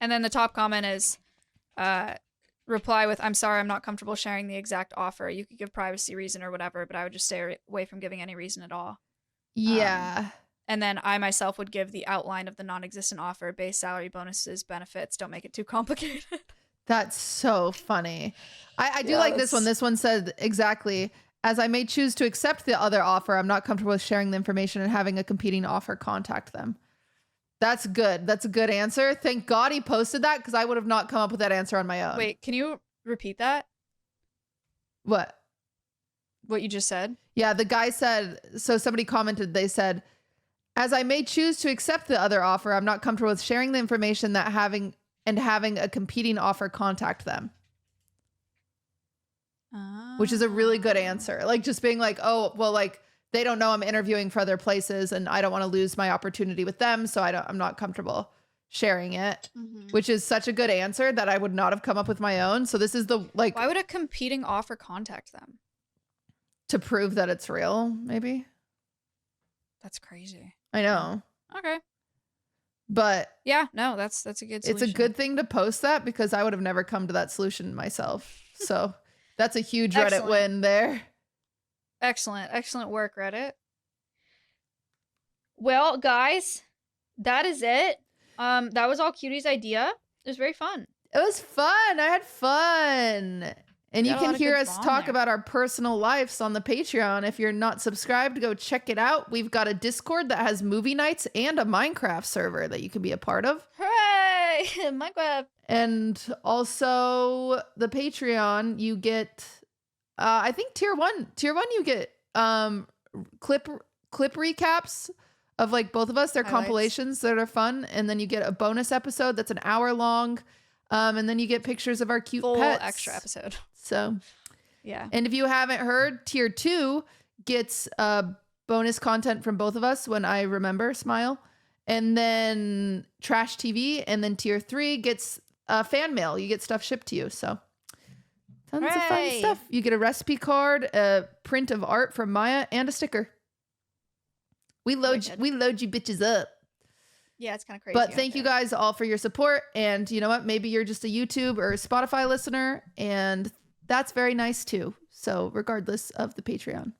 And then the top comment is, reply with, I'm sorry, I'm not comfortable sharing the exact offer. You could give privacy reason or whatever, but I would just stay away from giving any reason at all. Yeah. And then I myself would give the outline of the non-existent offer, base salary, bonuses, benefits. Don't make it too complicated. That's so funny. I do like this one. This one said exactly, as I may choose to accept the other offer, I'm not comfortable with sharing the information and having a competing offer contact them. That's good. That's a good answer. Thank God he posted that, because I would have not come up with that answer on my own. Wait, can you repeat that? What you just said? Yeah, the guy said, so somebody commented, they said, as I may choose to accept the other offer, I'm not comfortable with sharing the information that having a competing offer contact them. which is a really good answer. Like just being like, oh, well, like they don't know I'm interviewing for other places and I don't want to lose my opportunity with them. So I'm not comfortable sharing it, which is such a good answer that I would not have come up with my own. So this is the like. Why would a competing offer contact them? To prove that it's real, maybe. That's crazy. I know. Okay. But yeah, no, that's a good solution. It's a good thing to post that because I would have never come to that solution myself. So that's a huge Reddit win there. Excellent work, Reddit. Well, guys, that is it. That was all Cutie's idea. It was very fun. It was fun. I had fun. And you can hear us talk about our personal lives on the Patreon. If you're not subscribed, go check it out. We've got a Discord that has movie nights and a Minecraft server that you can be a part of. Hooray! Minecraft. And also the Patreon, you get, I think tier one, you get clip recaps of like both of us. They're compilations that are fun. And then you get a bonus episode that's an hour long. And then you get pictures of our cute full pets. Extra episode. So, yeah. And if you haven't heard, tier 2 gets bonus content from both of us when I remember Smile. And then Trash TV. And then tier 3 gets fan mail. You get stuff shipped to you. So tons of fun stuff. You get a recipe card, a print of art from Maya, and a sticker. We load you bitches up. Yeah, it's kind of crazy. But thank you guys all for your support. And you know what? Maybe you're just a YouTube or a Spotify listener. And that's very nice too. So regardless of the Patreon.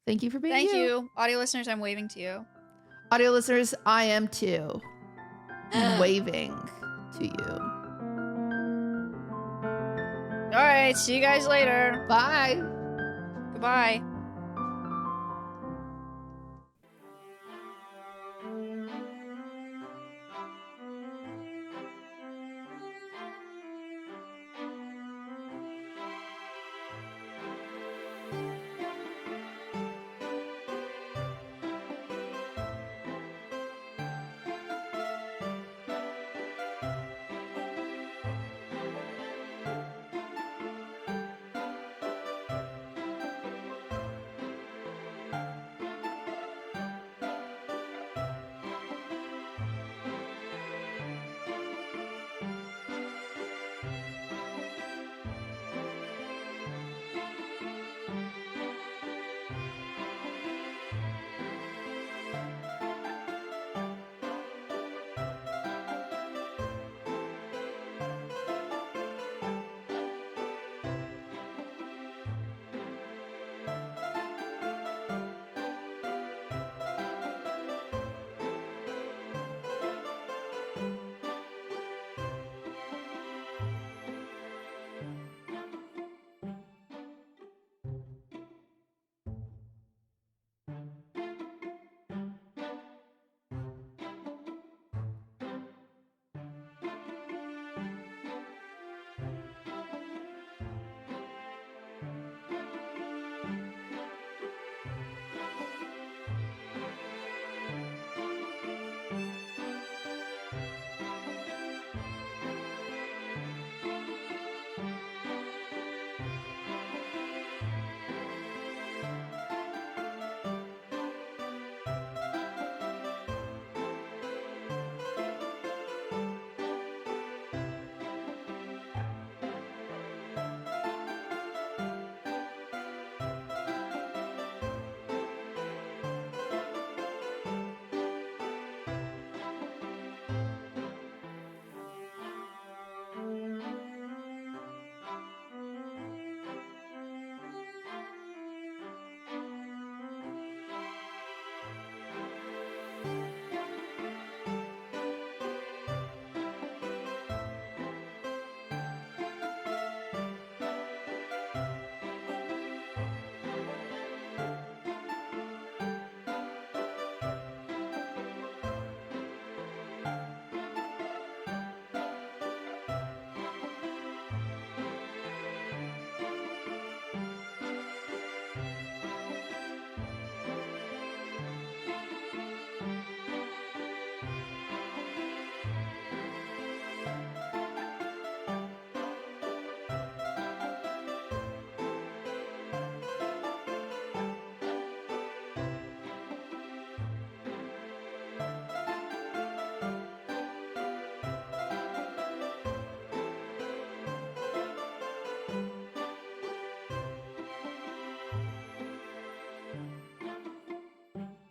Thank you for being here. Thank you. Audio listeners, I'm waving to you. Audio listeners, I am too. Waving to you. All right. See you guys later. Bye. Goodbye.